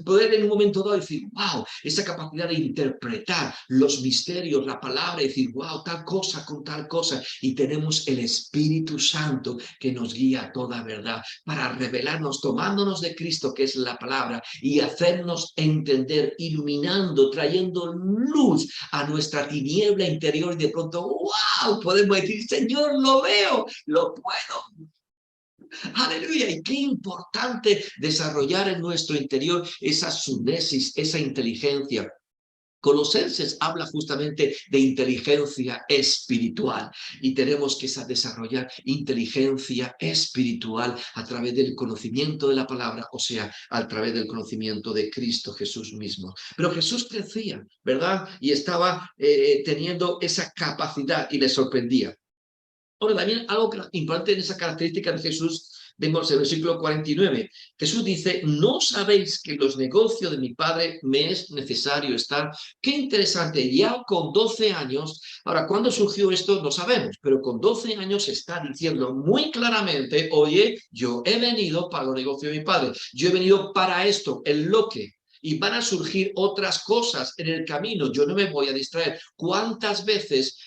poder en un momento dado decir, wow, esa capacidad de interpretar los misterios, la palabra, y decir, wow, tal cosa con tal cosa, y tenemos el Espíritu Santo que nos guía a toda verdad para revelarnos, tomándonos de Cristo, que es la palabra, y hacernos entender, iluminando, trayendo luz a nuestra tiniebla interior, y de pronto, wow, podemos decir, Señor, lo veo, lo puedo. Aleluya, y qué importante desarrollar en nuestro interior esa sunesis, esa inteligencia. Colosenses habla justamente de inteligencia espiritual y tenemos que desarrollar inteligencia espiritual a través del conocimiento de la palabra, o sea, a través del conocimiento de Cristo Jesús mismo. Pero Jesús crecía, ¿verdad? Y estaba teniendo esa capacidad y le sorprendía. Ahora, también algo importante en esa característica de Jesús Vemos el versículo 49. Jesús dice, ¿no sabéis que en los negocios de mi Padre me es necesario estar? Qué interesante, ya con 12 años, ahora, ¿cuándo surgió esto? No sabemos, pero con 12 años está diciendo muy claramente, oye, yo he venido para los negocios de mi Padre, yo he venido para esto, el lo que. Y van a surgir otras cosas en el camino. Yo no me voy a distraer. ¿Cuántas veces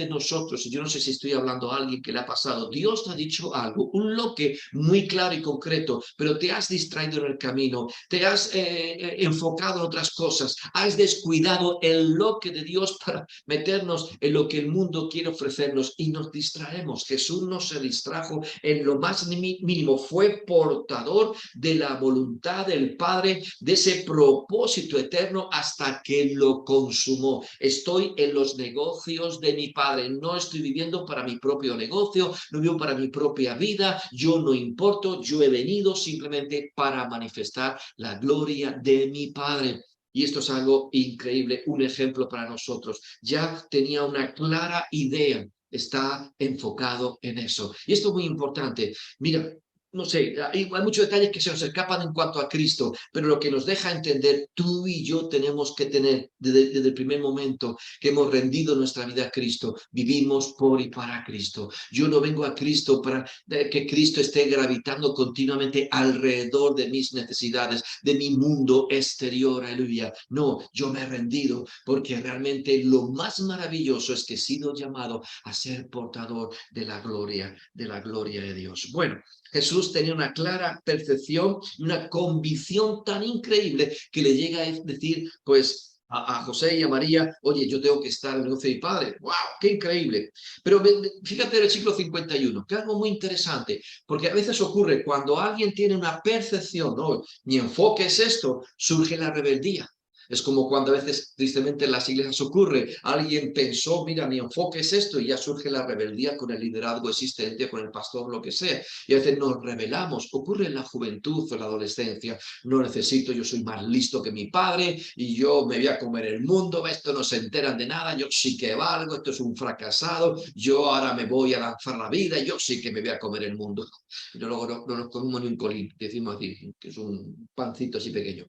nosotros, y yo no sé si estoy hablando a alguien que le ha pasado, Dios te ha dicho algo, un lo que muy claro y concreto, pero te has distraído en el camino, te has enfocado en otras cosas, has descuidado el lo que de Dios para meternos en lo que el mundo quiere ofrecernos y nos distraemos. Jesús no se distrajo en lo más mínimo, fue portador de la voluntad del Padre, de ese propósito eterno hasta que lo consumó. Estoy en los negocios de mi Padre, no estoy viviendo para mi propio negocio, no vivo para mi propia vida, yo no importo, yo he venido simplemente para manifestar la gloria de mi Padre. Y esto es algo increíble, un ejemplo para nosotros. Ya tenía una clara idea, está enfocado en eso. Y esto es muy importante. Mira, no sé, hay muchos detalles que se nos escapan en cuanto a Cristo, pero lo que nos deja entender, tú y yo tenemos que tener desde el primer momento que hemos rendido nuestra vida a Cristo, vivimos por y para Cristo. Yo no vengo a Cristo para que Cristo esté gravitando continuamente alrededor de mis necesidades, de mi mundo exterior, aleluya. No, yo me he rendido porque realmente lo más maravilloso es que he sido llamado a ser portador de la gloria de Dios. Bueno, Jesús tenía una clara percepción y una convicción tan increíble que le llega a decir, pues, a José y a María, oye, yo tengo que estar en el negocio de mi padre. ¡Wow! ¡Qué increíble! Pero fíjate el versículo 51, que es algo muy interesante, porque a veces ocurre cuando alguien tiene una percepción, no, mi enfoque es esto, surge la rebeldía. Es como cuando a veces, tristemente, en las iglesias ocurre, alguien pensó, mira, mi enfoque es esto, y ya surge la rebeldía con el liderazgo existente, con el pastor, lo que sea. Y a veces nos rebelamos. Ocurre en la juventud o en la adolescencia. No necesito, yo soy más listo que mi padre, y yo me voy a comer el mundo, esto no se enteran de nada, yo sí que valgo, esto es un fracasado, yo ahora me voy a lanzar la vida, yo sí que me voy a comer el mundo. Y luego no nos comemos ni un colín, decimos así, que es un pancito así pequeño.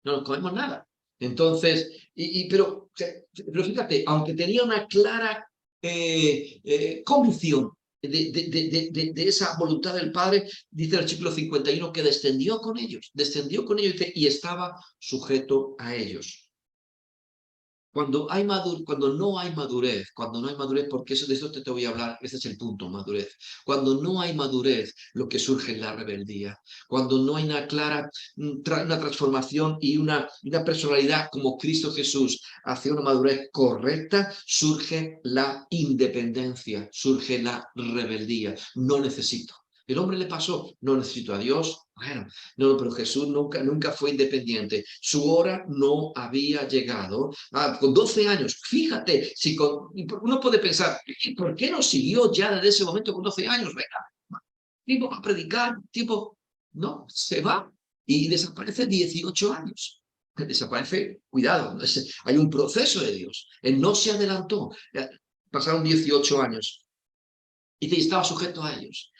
No nos comemos nada. Entonces, pero fíjate, aunque tenía una clara convicción de esa voluntad del Padre, dice el versículo 51 que descendió con ellos y estaba sujeto a ellos. Cuando no hay madurez, porque de eso te voy a hablar, ese es el punto, madurez. Cuando no hay madurez, lo que surge es la rebeldía. Cuando no hay una clara una transformación y una personalidad como Cristo Jesús hacia una madurez correcta, surge la independencia, surge la rebeldía. No necesito. El hombre le pasó, no necesito a Dios. Bueno, no, pero Jesús nunca fue independiente. Su hora no había llegado. Con 12 años, fíjate, uno puede pensar, ¿por qué no siguió ya desde ese momento con 12 años? Venga, tiempo para predicar, tiempo. No, se va y desaparece 18 años. Desaparece, cuidado, hay un proceso de Dios. Él no se adelantó. Pasaron 18 años y estaba sujeto a ellos.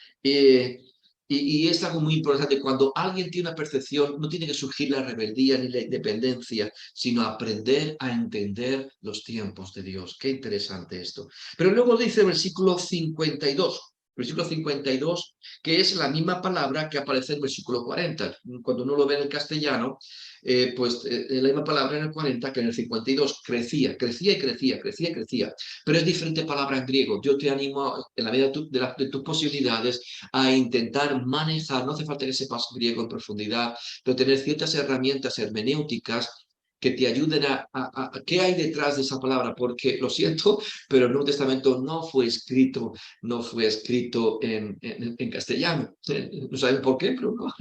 Y es algo muy importante. Cuando alguien tiene una percepción, no tiene que surgir la rebeldía ni la independencia, sino aprender a entender los tiempos de Dios. Qué interesante esto. Pero luego dice el versículo 52, que es la misma palabra que aparece en el versículo 40. Cuando uno lo ve en el castellano, la misma palabra en el 40 que en el 52. Crecía. Pero es diferente palabra en griego. Yo te animo, en la medida de tus posibilidades, a intentar manejar, no hace falta que sepas griego en profundidad, pero tener ciertas herramientas hermenéuticas que te ayuden a qué hay detrás de esa palabra, porque lo siento, pero el Nuevo Testamento no fue escrito en castellano. No saben por qué, pero no.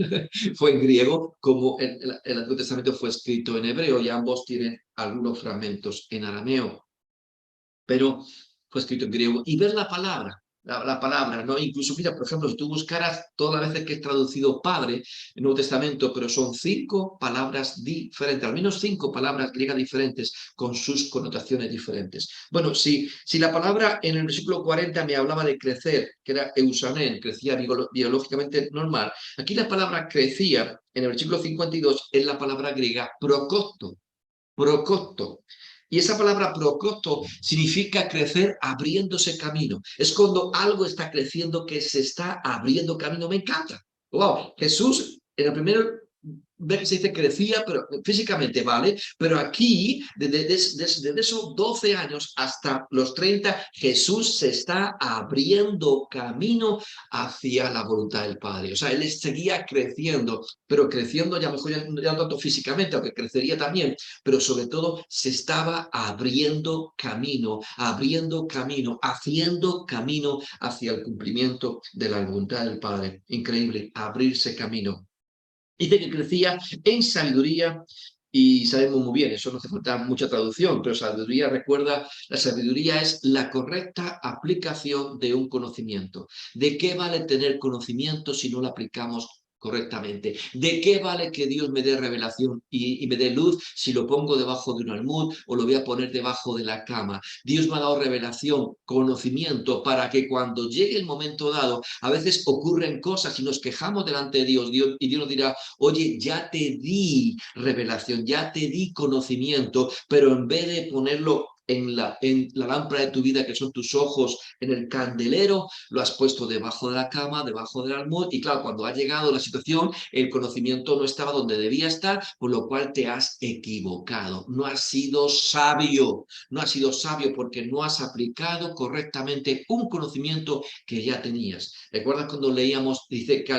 Fue en griego, como el Antiguo Testamento fue escrito en hebreo, y ambos tienen algunos fragmentos en arameo, pero fue escrito en griego. Y ver la palabra. la palabra, ¿no? Incluso, mira, por ejemplo, si tú buscaras todas las veces que es traducido padre en el Nuevo Testamento, pero son 5 palabras diferentes, al menos 5 palabras griegas diferentes con sus connotaciones diferentes. Bueno, si la palabra en el versículo 40 me hablaba de crecer, que era eusanén, crecía biológicamente normal, aquí la palabra crecía en el versículo 52 es la palabra griega prokopto. Procopto. Y esa palabra procopto significa crecer abriéndose camino. Es cuando algo está creciendo que se está abriendo camino. Me encanta. Wow, Jesús en el primer ve que se dice crecía, pero físicamente, ¿vale? Pero aquí, desde esos 12 años hasta los 30, Jesús se está abriendo camino hacia la voluntad del Padre. O sea, él seguía creciendo, pero creciendo ya mejor ya no tanto físicamente, aunque crecería también, pero sobre todo se estaba abriendo camino, haciendo camino hacia el cumplimiento de la voluntad del Padre. Increíble, abrirse camino. Dice que crecía en sabiduría y sabemos muy bien, eso no hace falta mucha traducción, pero sabiduría, recuerda, la sabiduría es la correcta aplicación de un conocimiento. ¿De qué vale tener conocimiento si no lo aplicamos correctamente? ¿De qué vale que Dios me dé revelación y me dé luz si lo pongo debajo de un almud o lo voy a poner debajo de la cama? Dios me ha dado revelación, conocimiento, para que cuando llegue el momento dado, a veces ocurren cosas y nos quejamos delante de Dios, y Dios nos dirá, oye, ya te di revelación, ya te di conocimiento, pero en vez de ponerlo en la lámpara de tu vida, que son tus ojos, en el candelero, lo has puesto debajo de la cama, debajo del almohad, y claro, cuando ha llegado la situación, el conocimiento no estaba donde debía estar, por lo cual te has equivocado, no has sido sabio, no has sido sabio porque no has aplicado correctamente un conocimiento que ya tenías. ¿Recuerdas cuando leíamos, dice que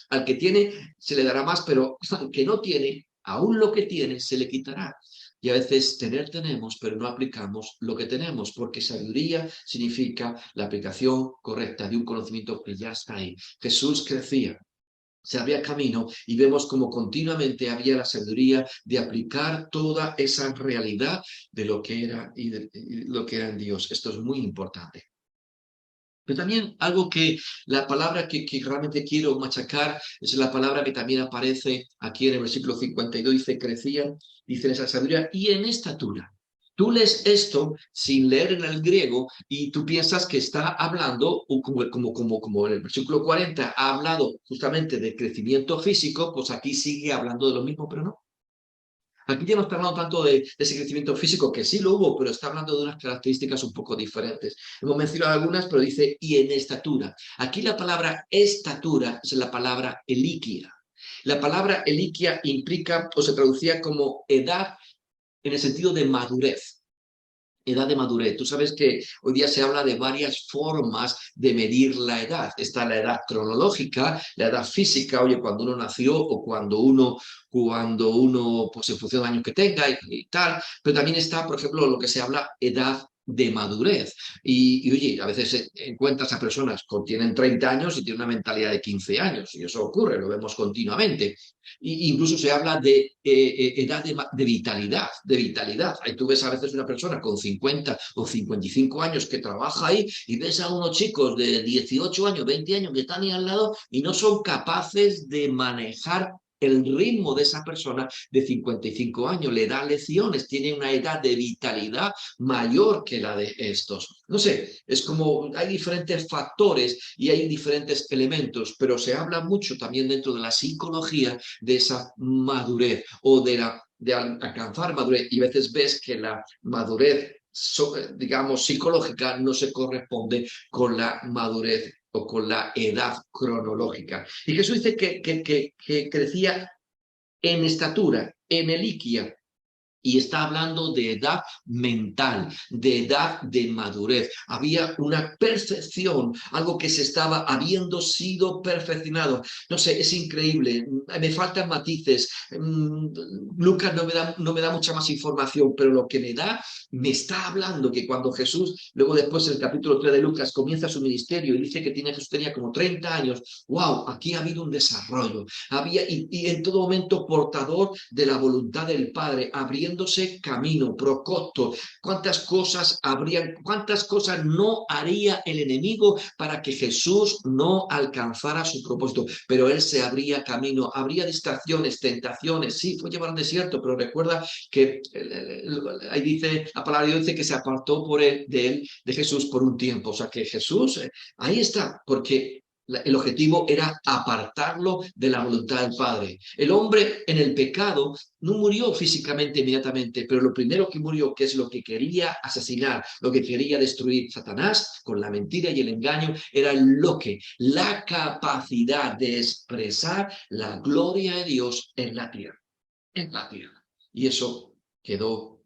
al que tiene se le dará más, pero al que no tiene, aún lo que tiene se le quitará? Y a veces tenemos, pero no aplicamos lo que tenemos, porque sabiduría significa la aplicación correcta de un conocimiento que ya está ahí. Jesús crecía, se abría camino y vemos como continuamente había la sabiduría de aplicar toda esa realidad de lo que era y lo que era en Dios. Esto es muy importante. Pero también algo que la palabra que realmente quiero machacar es la palabra que también aparece aquí en el versículo 52, dice crecía, dice en esa sabiduría y en estatura. Tú lees esto sin leer en el griego y tú piensas que está hablando, como en el versículo 40 ha hablado justamente de crecimiento físico, pues aquí sigue hablando de lo mismo, pero no. Aquí ya no está hablando tanto de ese crecimiento físico, que sí lo hubo, pero está hablando de unas características un poco diferentes. Hemos mencionado algunas, pero dice, y en estatura. Aquí la palabra estatura es la palabra eliquia. La palabra eliquia implica o se traducía como edad en el sentido de madurez. Edad de madurez. Tú sabes que hoy día se habla de varias formas de medir la edad. Está la edad cronológica, la edad física, oye, cuando uno nació o cuando uno pues en función de años que tenga y tal, pero también está, por ejemplo, lo que se habla edad de madurez. Y oye, a veces encuentras a personas que tienen 30 años y tienen una mentalidad de 15 años, y eso ocurre, lo vemos continuamente. Incluso se habla de edad de vitalidad, de vitalidad. Ahí tú ves a veces una persona con 50 o 55 años que trabaja ahí y ves a unos chicos de 18 años, 20 años que están ahí al lado y no son capaces de manejar el ritmo de esa persona de 55 años, le da lecciones, tiene una edad de vitalidad mayor que la de estos. No sé, es como hay diferentes factores y hay diferentes elementos, pero se habla mucho también dentro de la psicología de esa madurez o de alcanzar madurez. Y a veces ves que la madurez, digamos, psicológica no se corresponde con la madurez o con la edad cronológica. Y Jesús dice que crecía en estatura, en eliquia, y está hablando de edad mental, de edad de madurez. Había una perfección, algo que se estaba habiendo sido perfeccionado. No sé, es increíble. Me faltan matices. Lucas no me da mucha más información, pero lo que me está hablando que cuando Jesús, luego después en el capítulo 3 de Lucas, comienza su ministerio y dice que Jesús tenía como 30 años. ¡Wow! Aquí ha habido un desarrollo. Y en todo momento portador de la voluntad del Padre, abriendo abriéndose camino, procoto. Cuántas cosas no haría el enemigo para que Jesús no alcanzara su propósito, pero él se abría camino, habría distracciones, tentaciones, sí, fue llevado al desierto, pero recuerda que ahí dice, la palabra de Dios dice que se apartó de Jesús por un tiempo, o sea que Jesús, ahí está, porque el objetivo era apartarlo de la voluntad del Padre. El hombre en el pecado no murió físicamente inmediatamente, pero lo primero que murió, que es lo que quería asesinar, lo que quería destruir Satanás con la mentira y el engaño, era la capacidad de expresar la gloria de Dios en la tierra. En la tierra. Y eso quedó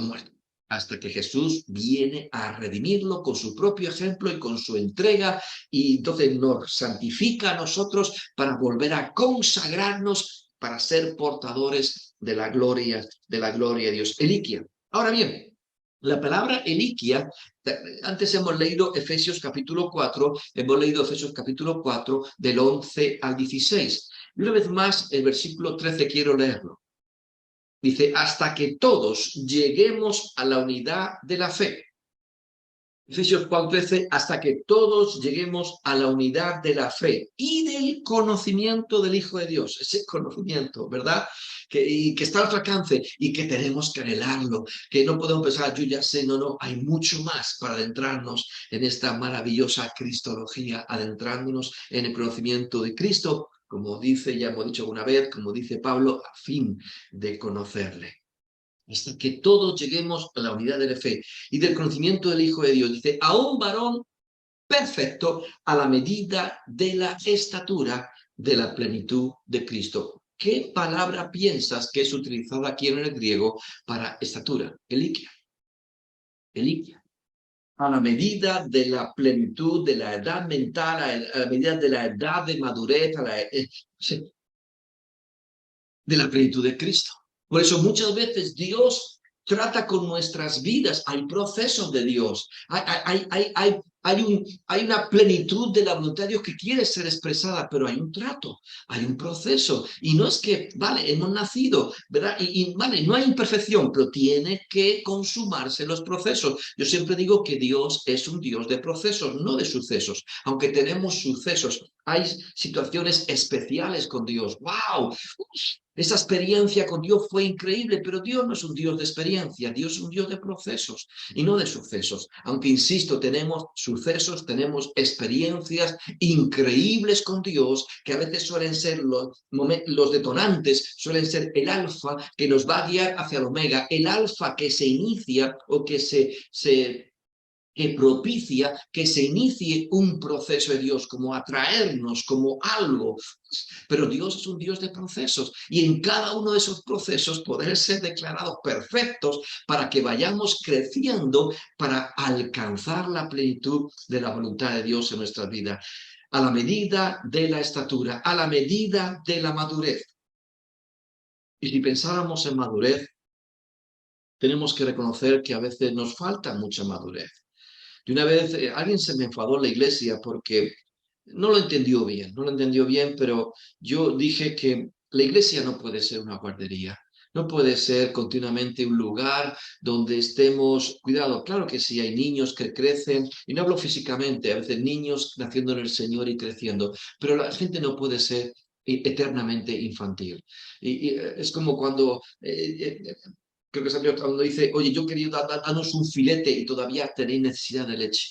muerto. Hasta que Jesús viene a redimirlo con su propio ejemplo y con su entrega, y entonces nos santifica a nosotros para volver a consagrarnos para ser portadores de la gloria de Dios. Eliquia. Ahora bien, la palabra eliquia, antes hemos leído Efesios capítulo 4, del 11 al 16. Y una vez más, el versículo 13 quiero leerlo. Dice, hasta que todos lleguemos a la unidad de la fe. Efesios 4:13, hasta que todos lleguemos a la unidad de la fe y del conocimiento del Hijo de Dios. Ese conocimiento, ¿verdad? Que está al alcance y que tenemos que anhelarlo, que no podemos pensar, yo ya sé, no, hay mucho más para adentrarnos en esta maravillosa cristología, adentrándonos en el conocimiento de Cristo, como dice, ya hemos dicho una vez, como dice Pablo, a fin de conocerle. Hasta que todos lleguemos a la unidad de la fe y del conocimiento del Hijo de Dios. Dice, a un varón perfecto a la medida de la estatura de la plenitud de Cristo. ¿Qué palabra piensas que es utilizada aquí en el griego para estatura? Eliquia. Eliquia. A la medida de la plenitud de la edad mental, a la medida de la edad de madurez, de la plenitud de Cristo. Por eso muchas veces Dios trata con nuestras vidas, hay procesos de Dios, hay una plenitud de la voluntad de Dios que quiere ser expresada, pero hay un trato, hay un proceso. Y no es que, vale, hemos nacido, ¿verdad? Vale, no hay imperfección, pero tiene que consumarse los procesos. Yo siempre digo que Dios es un Dios de procesos, no de sucesos. Aunque tenemos sucesos, hay situaciones especiales con Dios. ¡Wow! Esa experiencia con Dios fue increíble, pero Dios no es un Dios de experiencia, Dios es un Dios de procesos y no de sucesos. Aunque, insisto, tenemos sucesos, tenemos experiencias increíbles con Dios, que a veces suelen ser los detonantes, suelen ser el alfa que nos va a guiar hacia el omega, el alfa que se inicia o que que propicia que se inicie un proceso de Dios, como atraernos, como algo. Pero Dios es un Dios de procesos y en cada uno de esos procesos poder ser declarados perfectos para que vayamos creciendo para alcanzar la plenitud de la voluntad de Dios en nuestras vidas, a la medida de la estatura, a la medida de la madurez. Y si pensáramos en madurez, tenemos que reconocer que a veces nos falta mucha madurez. Y una vez alguien se me enfadó en la iglesia porque no lo entendió bien, pero yo dije que la iglesia no puede ser una guardería, no puede ser continuamente un lugar donde estemos, cuidado, claro que sí, hay niños que crecen, y no hablo físicamente, a veces niños naciendo en el Señor y creciendo, pero la gente no puede ser eternamente infantil. Es como cuando creo que es cuando dice, oye, yo quería darnos un filete y todavía tenéis necesidad de leche.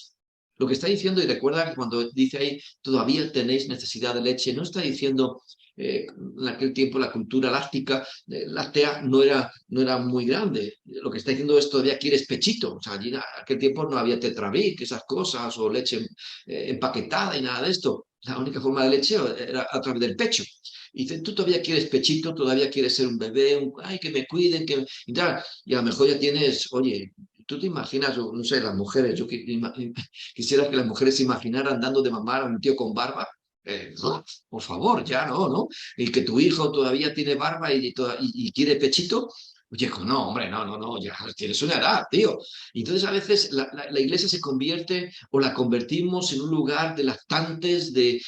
Lo que está diciendo, y recuerda que cuando dice ahí, todavía tenéis necesidad de leche, no está diciendo, en aquel tiempo la cultura láctea no era muy grande. Lo que está diciendo es, todavía quieres pechito. O sea, allí en aquel tiempo no había Tetrabric, esas cosas, o leche empaquetada y nada de esto. La única forma de leche era a través del pecho. Y dice, tú todavía quieres pechito, todavía quieres ser un bebé, ay, que me cuiden, y tal. Y a lo mejor ya tienes, oye, tú te imaginas, no sé, las mujeres, yo quisiera que las mujeres se imaginaran dando de mamar a un tío con barba. No, por favor, ya no, ¿no? Y que tu hijo todavía tiene barba y quiere pechito. Oye, no, hombre, no, ya tienes una edad, tío. Y entonces a veces la iglesia se convierte o la convertimos en un lugar de lactantes, de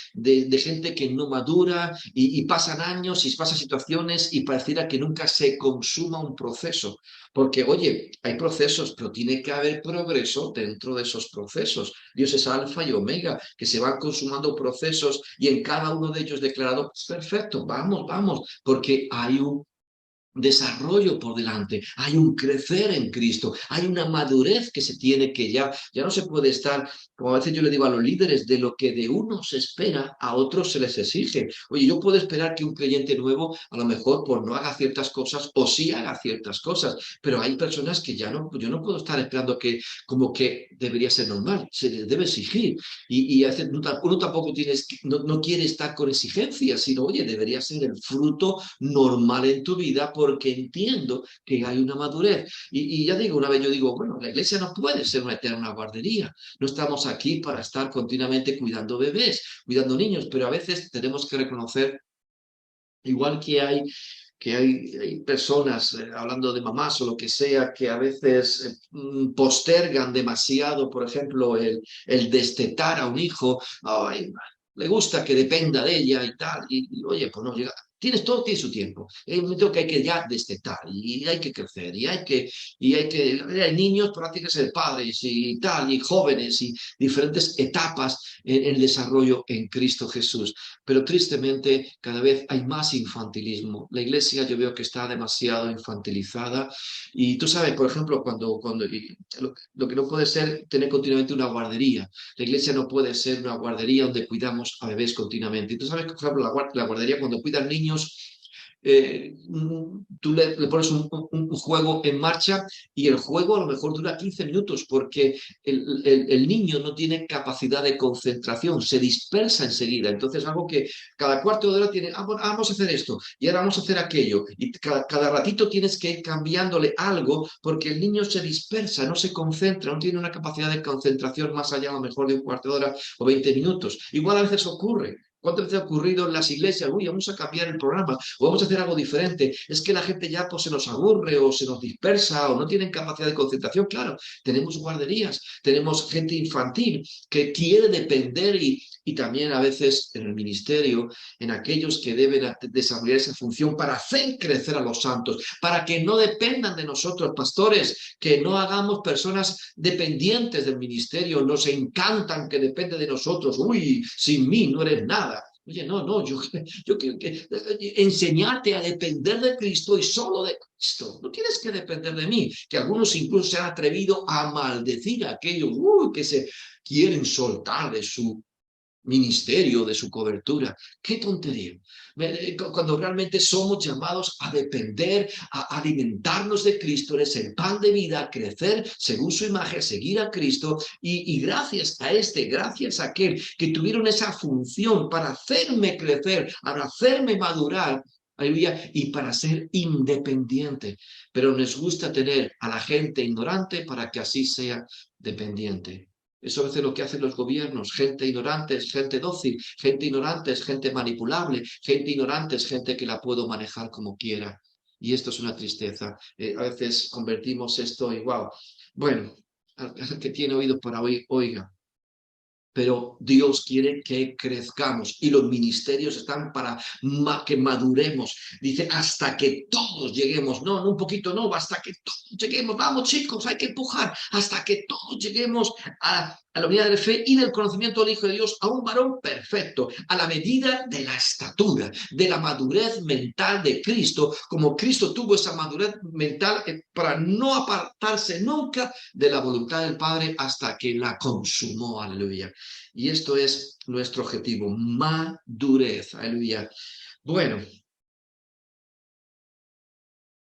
gente que no madura y pasan años y pasan situaciones y pareciera que nunca se consuma un proceso. Porque, oye, hay procesos, pero tiene que haber progreso dentro de esos procesos. Dios es alfa y omega, que se van consumando procesos y en cada uno de ellos declarado, perfecto, vamos, vamos, porque hay un desarrollo por delante, hay un crecer en Cristo, hay una madurez que se tiene que ya no se puede estar, como a veces yo le digo a los líderes, de lo que de uno se espera, a otros se les exige. Oye, yo puedo esperar que un creyente nuevo a lo mejor pues no haga ciertas cosas o sí haga ciertas cosas, pero hay personas que ya no, yo no puedo estar esperando que como que debería ser normal, se les debe exigir y a veces uno tampoco no quiere estar con exigencias, sino oye, debería ser el fruto normal en tu vida porque entiendo que hay una madurez. Y ya digo, una vez yo digo, bueno, la iglesia no puede ser una eterna guardería. No estamos aquí para estar continuamente cuidando bebés, cuidando niños, pero a veces tenemos que reconocer, igual hay personas, hablando de mamás o lo que sea, que a veces postergan demasiado, por ejemplo, el destetar a un hijo. Ay, le gusta que dependa de ella y tal, y oye, pues no llega. Todo tiene su tiempo. Hay un momento que hay que ya destetar y hay que crecer hay niños, pero hay que ser padres y tal, y jóvenes y diferentes etapas en el desarrollo en Cristo Jesús. Pero tristemente cada vez hay más infantilismo. La iglesia yo veo que está demasiado infantilizada y tú sabes, por ejemplo, lo que no puede ser tener continuamente una guardería. La iglesia no puede ser una guardería donde cuidamos a bebés continuamente. Y tú sabes que, por ejemplo, la guardería cuando cuidan niños tú le pones un juego en marcha y el juego a lo mejor dura 15 minutos porque el niño no tiene capacidad de concentración, se dispersa enseguida. Entonces, algo que cada cuarto de hora tiene, vamos a hacer esto y ahora vamos a hacer aquello. Y cada ratito tienes que ir cambiándole algo porque el niño se dispersa, no se concentra, no tiene una capacidad de concentración más allá a lo mejor de un cuarto de hora o 20 minutos. Igual a veces ocurre. ¿Cuántas veces ha ocurrido en las iglesias? Uy, vamos a cambiar el programa o vamos a hacer algo diferente. Es que la gente ya pues, se nos aburre o se nos dispersa o no tienen capacidad de concentración. Claro, tenemos guarderías, tenemos gente infantil que quiere depender y también a veces en el ministerio, en aquellos que deben desarrollar esa función para hacer crecer a los santos, para que no dependan de nosotros, pastores, que no hagamos personas dependientes del ministerio, nos encantan que depende de nosotros. Uy, sin mí no eres nada. Oye, no, yo quiero enseñarte a depender de Cristo y solo de Cristo. No tienes que depender de mí, que algunos incluso se han atrevido a maldecir a aquellos que se quieren soltar de su ministerio, de su cobertura. ¡Qué tontería! Cuando realmente somos llamados a depender, a alimentarnos de Cristo, eres el pan de vida, a crecer según su imagen, seguir a Cristo y gracias a gracias a aquel que tuvieron esa función para hacerme crecer, para hacerme madurar, aleluya, y para ser independiente. Pero nos gusta tener a la gente ignorante para que así sea dependiente. Eso a veces lo que hacen los gobiernos, gente ignorante es gente dócil, gente ignorante es gente manipulable, gente ignorante es gente que la puedo manejar como quiera. Y esto es una tristeza. A veces convertimos esto en, wow, bueno, al que tiene oídos para oír, oiga. Pero Dios quiere que crezcamos y los ministerios están para que maduremos. Dice, hasta que todos lleguemos. No, un poquito, no, hasta que todos lleguemos. Vamos, chicos, hay que empujar. Hasta que todos lleguemos a la unidad de fe y del conocimiento del Hijo de Dios, a un varón perfecto, a la medida de la estatura, de la madurez mental de Cristo, como Cristo tuvo esa madurez mental para no apartarse nunca de la voluntad del Padre hasta que la consumó. Aleluya. Y esto es nuestro objetivo, madurez. Aleluya. Bueno,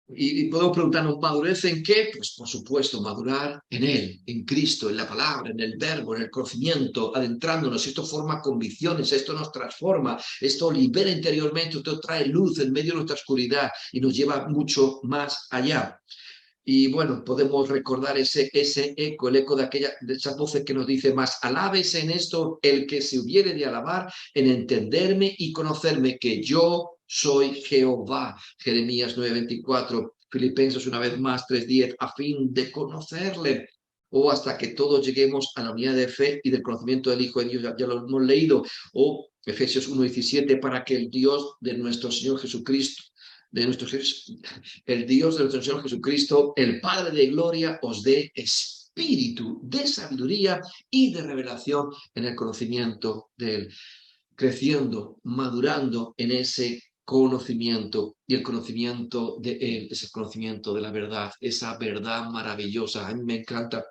y podemos preguntarnos, ¿madurez en qué? Pues por supuesto, madurar en Él, en Cristo, en la palabra, en el verbo, en el conocimiento, adentrándonos. Esto forma convicciones, esto nos transforma, esto libera interiormente, esto trae luz en medio de nuestra oscuridad y nos lleva mucho más allá. Y bueno, podemos recordar ese eco, el eco de esas voces que nos dice más, alábese en esto el que se hubiere de alabar, en entenderme y conocerme que yo soy Jehová. Jeremías 9:24. Filipenses una vez más 3:10, a fin de conocerle, o hasta que todos lleguemos a la unidad de fe y del conocimiento del Hijo de Dios, ya lo hemos leído, o Efesios 1:17, para que el Dios de nuestro Señor Jesucristo, el Dios de nuestro Señor Jesucristo, el Padre de gloria, os dé espíritu de sabiduría y de revelación en el conocimiento de Él, creciendo, madurando en ese conocimiento, y el conocimiento de Él es el conocimiento de la verdad, esa verdad maravillosa. A mí me encanta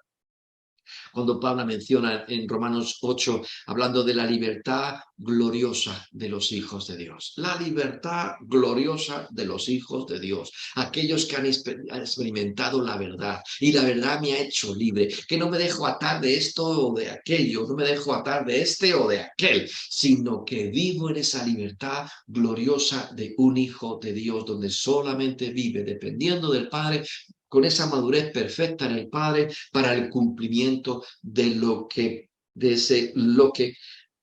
cuando Pablo menciona en Romanos 8, hablando de la libertad gloriosa de los hijos de Dios. La libertad gloriosa de los hijos de Dios. Aquellos que han experimentado la verdad. Y la verdad me ha hecho libre. Que no me dejo atar de esto o de aquello. No me dejo atar de este o de aquel. Sino que vivo en esa libertad gloriosa de un hijo de Dios. Donde solamente vive dependiendo del Padre, con esa madurez perfecta en el Padre para el cumplimiento de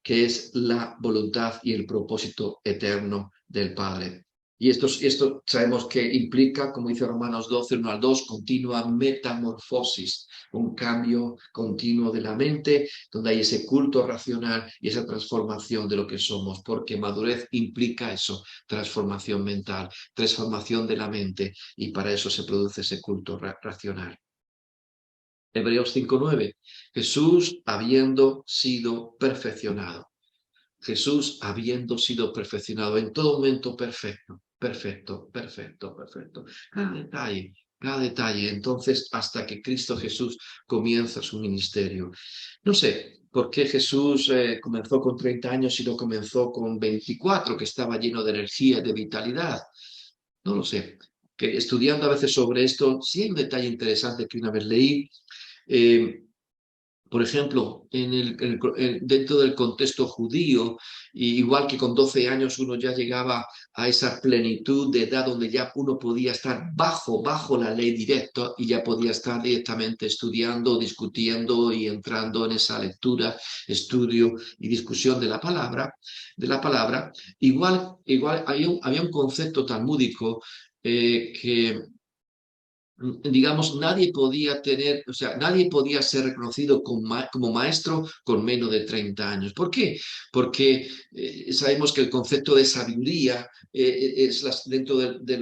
que es la voluntad y el propósito eterno del Padre. Y esto sabemos que implica, como dice Romanos 12, 1 al 2, continua metamorfosis, un cambio continuo de la mente, donde hay ese culto racional y esa transformación de lo que somos, porque madurez implica eso, transformación mental, transformación de la mente, y para eso se produce ese culto racional. Hebreos 5:9, Jesús habiendo sido perfeccionado. Jesús habiendo sido perfeccionado en todo momento, perfecto. Cada detalle. Entonces, hasta que Cristo Jesús comienza su ministerio. No sé por qué Jesús comenzó con 30 años y no comenzó con 24, que estaba lleno de energía y de vitalidad. No lo sé. Que estudiando a veces sobre esto, sí hay un detalle interesante que una vez leí. Por ejemplo, dentro del contexto judío, igual que con 12 años uno ya llegaba a esa plenitud de edad donde ya uno podía estar bajo la ley directa y ya podía estar directamente estudiando, discutiendo y entrando en esa lectura, estudio y discusión de la palabra, igual había un concepto talmúdico que digamos, nadie podía ser reconocido como maestro con menos de 30 años. ¿Por qué? Porque sabemos que el concepto de sabiduría dentro de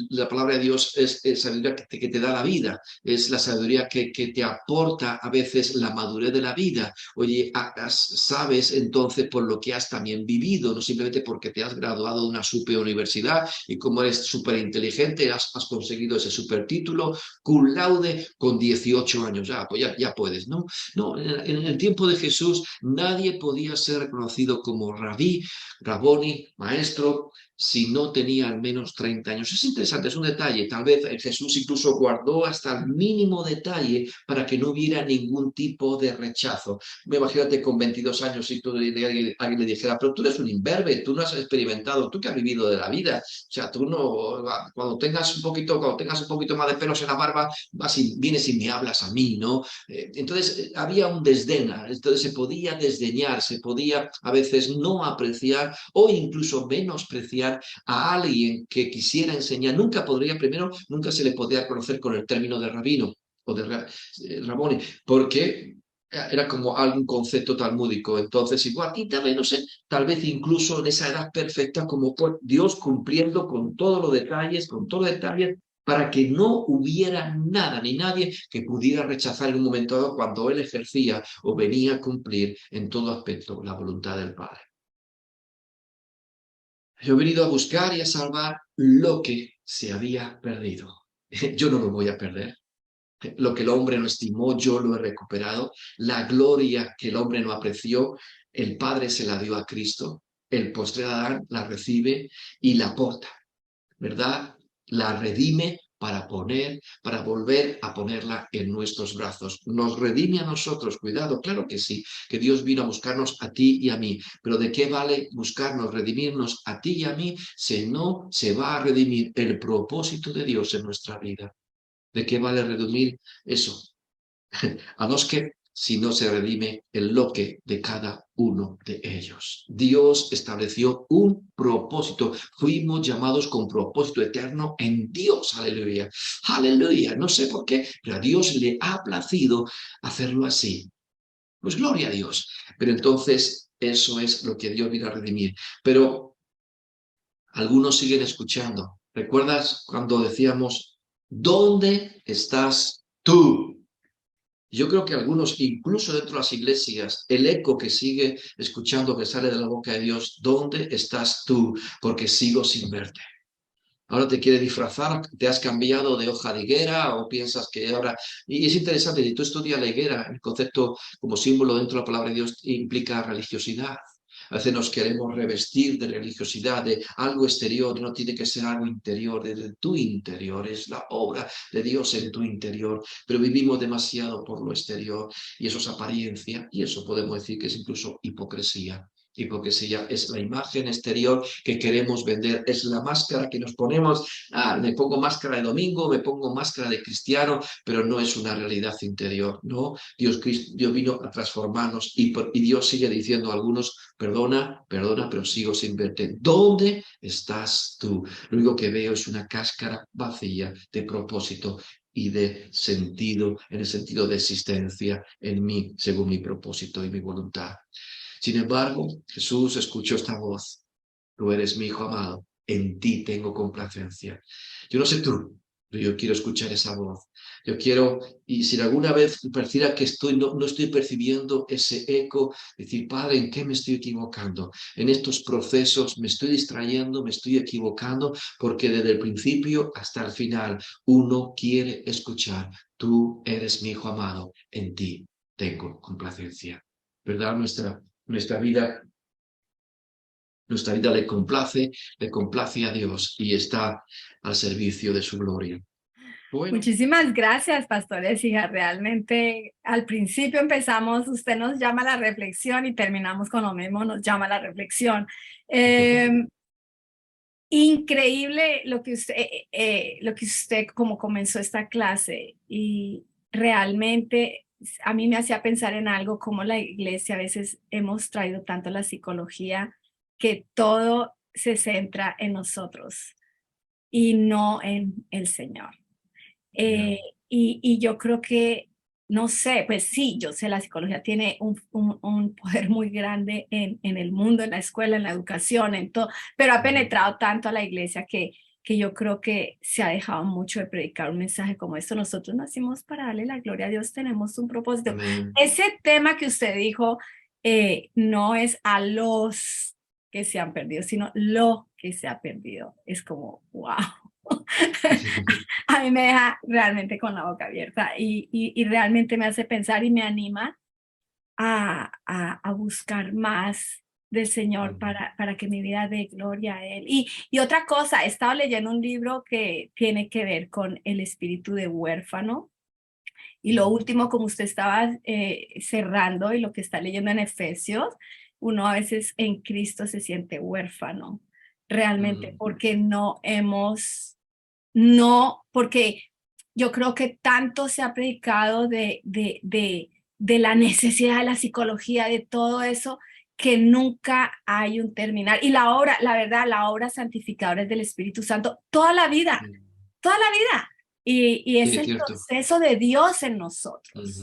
la palabra de Dios es sabiduría que te da la vida, es la sabiduría que te aporta a veces la madurez de la vida. Oye, sabes entonces por lo que has también vivido, no simplemente porque te has graduado de una super universidad y como eres súper inteligente has conseguido ese super título, cum laude con 18 años, pues ya puedes, ¿no? No, en el tiempo de Jesús nadie podía ser reconocido como raboni, maestro, si no tenía al menos 30 años. Es interesante, es un detalle. Tal vez Jesús incluso guardó hasta el mínimo detalle para que no hubiera ningún tipo de rechazo. Imagínate con 22 años si alguien le dijera, pero tú eres un imberbe, tú no has experimentado, tú que has vivido de la vida. O sea, tú no, cuando tengas un poquito más de pelos en la barba, vienes y me hablas a mí, ¿no? Entonces había un desdén, entonces se podía desdeñar, se podía a veces no apreciar o incluso menospreciar a alguien que quisiera enseñar. Nunca se le podía conocer con el término de rabino o de raboni, porque era como algún concepto talmúdico. Entonces igual, y también, no sé, tal vez incluso en esa edad perfecta, como Dios cumpliendo con todos los detalles, para que no hubiera nada ni nadie que pudiera rechazar en un momento dado cuando él ejercía o venía a cumplir en todo aspecto la voluntad del Padre. Yo he venido a buscar y a salvar lo que se había perdido. Yo no lo voy a perder. Lo que el hombre no estimó, yo lo he recuperado. La gloria que el hombre no apreció, el Padre se la dio a Cristo. El postrer Adán la recibe y la aporta, ¿verdad? La redime para volver a ponerla en nuestros brazos. Nos redime a nosotros, cuidado, claro que sí, que Dios vino a buscarnos a ti y a mí, pero ¿de qué vale buscarnos, redimirnos a ti y a mí si no se va a redimir el propósito de Dios en nuestra vida? ¿De qué vale redimir eso? A si no se redime el loque de cada uno de ellos. Dios estableció un propósito. Fuimos llamados con propósito eterno en Dios. Aleluya. Aleluya. No sé por qué, pero a Dios le ha placido hacerlo así. Pues gloria a Dios. Pero entonces eso es lo que Dios viene a redimir. Pero algunos siguen escuchando. ¿Recuerdas cuando decíamos, ¿dónde estás tú? Yo creo que algunos, incluso dentro de las iglesias, el eco que sigue escuchando que sale de la boca de Dios, ¿dónde estás tú? Porque sigo sin verte. Ahora te quiere disfrazar, te has cambiado de hoja de higuera o piensas que ahora... Y es interesante, si tú estudias la higuera, el concepto como símbolo dentro de la palabra de Dios implica religiosidad. A veces nos queremos revestir de religiosidad, de algo exterior, no tiene que ser algo interior, desde tu interior, es la obra de Dios en tu interior, pero vivimos demasiado por lo exterior y eso es apariencia y eso podemos decir que es incluso hipocresía. Hipocresía es la imagen exterior que queremos vender, es la máscara que nos ponemos. Me pongo máscara de domingo, me pongo máscara de cristiano, pero no es una realidad interior, ¿no? Dios vino a transformarnos y Dios sigue diciendo a algunos, perdona, perdona, pero sigo sin verte. ¿Dónde estás tú? Lo único que veo es una cáscara vacía de propósito y de sentido, en el sentido de existencia en mí, según mi propósito y mi voluntad. Sin embargo, Jesús escuchó esta voz. Tú eres mi hijo amado, en ti tengo complacencia. Yo no sé tú, pero yo quiero escuchar esa voz. Yo quiero, y si alguna vez perciba que no estoy percibiendo ese eco, decir, Padre, ¿en qué me estoy equivocando? En estos procesos me estoy distrayendo, me estoy equivocando, porque desde el principio hasta el final uno quiere escuchar, tú eres mi hijo amado, en ti tengo complacencia. ¿Verdad? Nuestra vida le complace a Dios y está al servicio de su gloria. Bueno, Muchísimas gracias, pastores. Hija, realmente al principio empezamos, usted nos llama a la reflexión y terminamos con lo mismo, nos llama a la reflexión. Increíble lo que usted como comenzó esta clase y realmente a mí me hacía pensar en algo como la iglesia a veces hemos traído tanto la psicología que todo se centra en nosotros y no en el Señor. yeah. Eh, y yo creo que, no sé, pues sí, yo sé, la psicología tiene un poder muy grande en el mundo, en la escuela, en la educación, en todo, pero ha penetrado tanto a la iglesia que yo creo que se ha dejado mucho de predicar un mensaje como esto. Nosotros nacimos para darle la gloria a Dios, tenemos un propósito. Amén. Ese tema que usted dijo no es a los que se han perdido, sino lo que se ha perdido. Es como, wow. A mí me deja realmente con la boca abierta y realmente me hace pensar y me anima a buscar más del Señor para que mi vida dé gloria a Él. Y otra cosa, he estado leyendo un libro que tiene que ver con el espíritu de huérfano. Y lo último, como usted estaba cerrando y lo que está leyendo en Efesios, uno a veces en Cristo se siente huérfano, realmente, porque porque yo creo que tanto se ha predicado de la necesidad de la psicología, de todo eso, que nunca hay un terminar. Y la obra, la verdad, la obra santificadora es del Espíritu Santo toda la vida. Y Sí, es es el cierto. proceso de Dios en nosotros.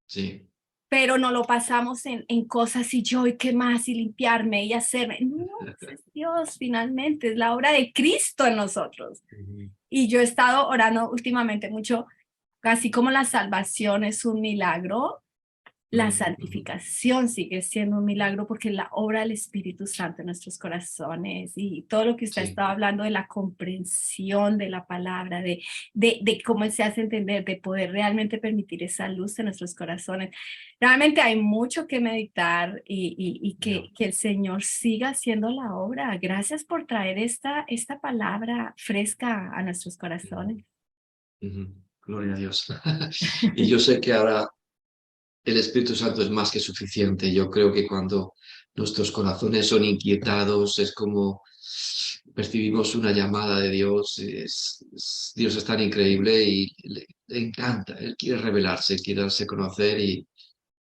Sí. Pero no lo pasamos en cosas y yo, y qué más, y limpiarme y hacerme. No, es Dios finalmente, es la obra de Cristo en nosotros. Y yo he estado orando últimamente mucho, casi como la salvación es un milagro, la santificación sigue siendo un milagro porque la obra del Espíritu Santo en nuestros corazones y todo lo que usted Sí. estaba hablando de la comprensión de la palabra, de cómo se hace entender, de poder realmente permitir esa luz en nuestros corazones. Realmente hay mucho que meditar y Yeah. que el Señor siga haciendo la obra. Gracias por traer esta palabra fresca a nuestros corazones. Gloria a Dios. Y yo sé que ahora el Espíritu Santo es más que suficiente. Yo creo que cuando nuestros corazones son inquietados, es como percibimos una llamada de Dios. Dios es tan increíble y le encanta. Él quiere revelarse, quiere darse a conocer y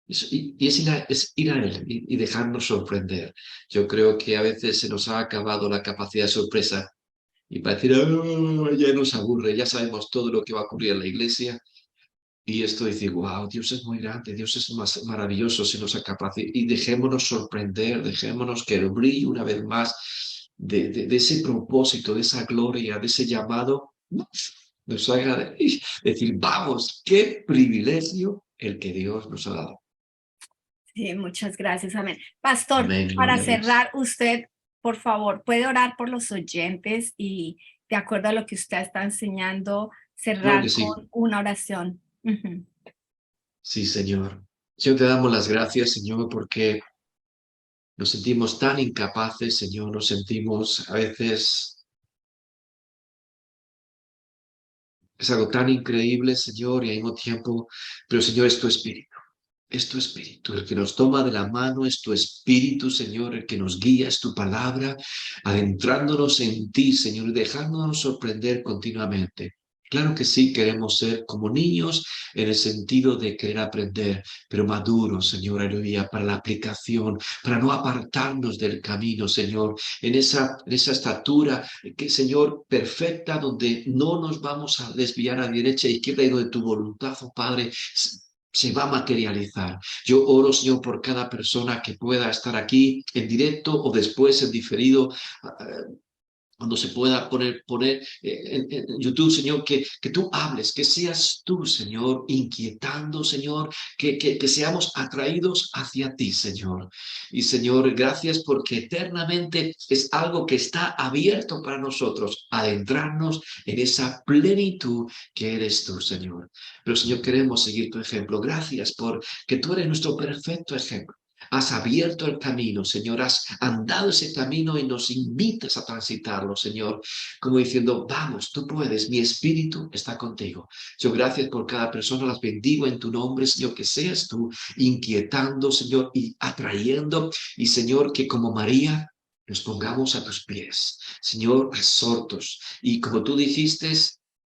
Es ir a Él y dejarnos sorprender. Yo creo que a veces se nos ha acabado la capacidad de sorpresa y para decir, "Ah, ya nos aburre, ya sabemos todo lo que va a ocurrir en la iglesia". Y esto dice, wow, Dios es muy grande, Dios es más maravilloso si nos capacita. Y dejémonos sorprender, dejémonos que brille una vez más de ese propósito, de esa gloria, de ese llamado, nos haga decir, vamos, qué privilegio el que Dios nos ha dado. Sí, muchas gracias, amén. Pastor, Amén, para gloria a Dios. cerrar, usted, por favor, puede orar por los oyentes y de acuerdo a lo que usted está enseñando, Claro que cerrar sí, con una oración. Ujú. sí, Señor. Señor, te damos las gracias, Señor, porque nos sentimos tan incapaces, Señor, nos sentimos a veces. Es algo tan increíble, Señor, y al mismo tiempo, pero Señor, es tu espíritu, el que nos toma de la mano, es tu espíritu, Señor, el que nos guía, es tu palabra, adentrándonos en ti, Señor, y dejándonos sorprender continuamente. Claro que sí, queremos ser como niños en el sentido de querer aprender, pero maduros, Señor, aleluya, para la aplicación, para no apartarnos del camino, Señor, en esa estatura que, Señor, perfecta, donde no nos vamos a desviar a derecha e izquierda y donde tu voluntad, oh Padre, se va a materializar. Yo oro, Señor, por cada persona que pueda estar aquí en directo o después en diferido, cuando se pueda poner en YouTube, Señor, que tú hables, que seas tú, Señor, inquietando, Señor, que seamos atraídos hacia ti, Señor. Y, Señor, gracias porque eternamente es algo que está abierto para nosotros, adentrarnos en esa plenitud que eres tú, Señor. Pero, Señor, queremos seguir tu ejemplo. Gracias por que tú eres nuestro perfecto ejemplo. Has abierto el camino, Señor, has andado ese camino y nos invitas a transitarlo, Señor, como diciendo, vamos, tú puedes, mi espíritu está contigo. Yo gracias por cada persona, las bendigo en tu nombre, Señor, que seas tú inquietando, Señor, y atrayendo, y Señor, que como María nos pongamos a tus pies, Señor, absortos, y como tú dijiste,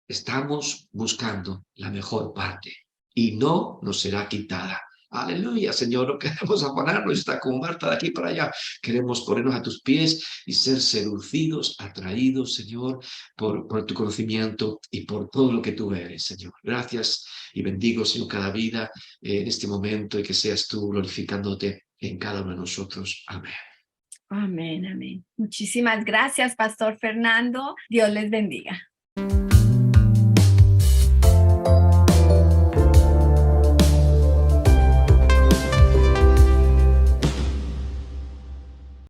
estamos buscando la mejor parte y no nos será quitada. Aleluya, Señor, no queremos afanarnos, está como Marta de aquí para allá. Queremos ponernos a tus pies y ser seducidos, atraídos, Señor, por tu conocimiento y por todo lo que tú eres, Señor. Gracias y bendigo, Señor, cada vida en este momento y que seas tú glorificándote en cada uno de nosotros. Amén. Amén, amén. Muchísimas gracias, Pastor Fernando. Dios les bendiga.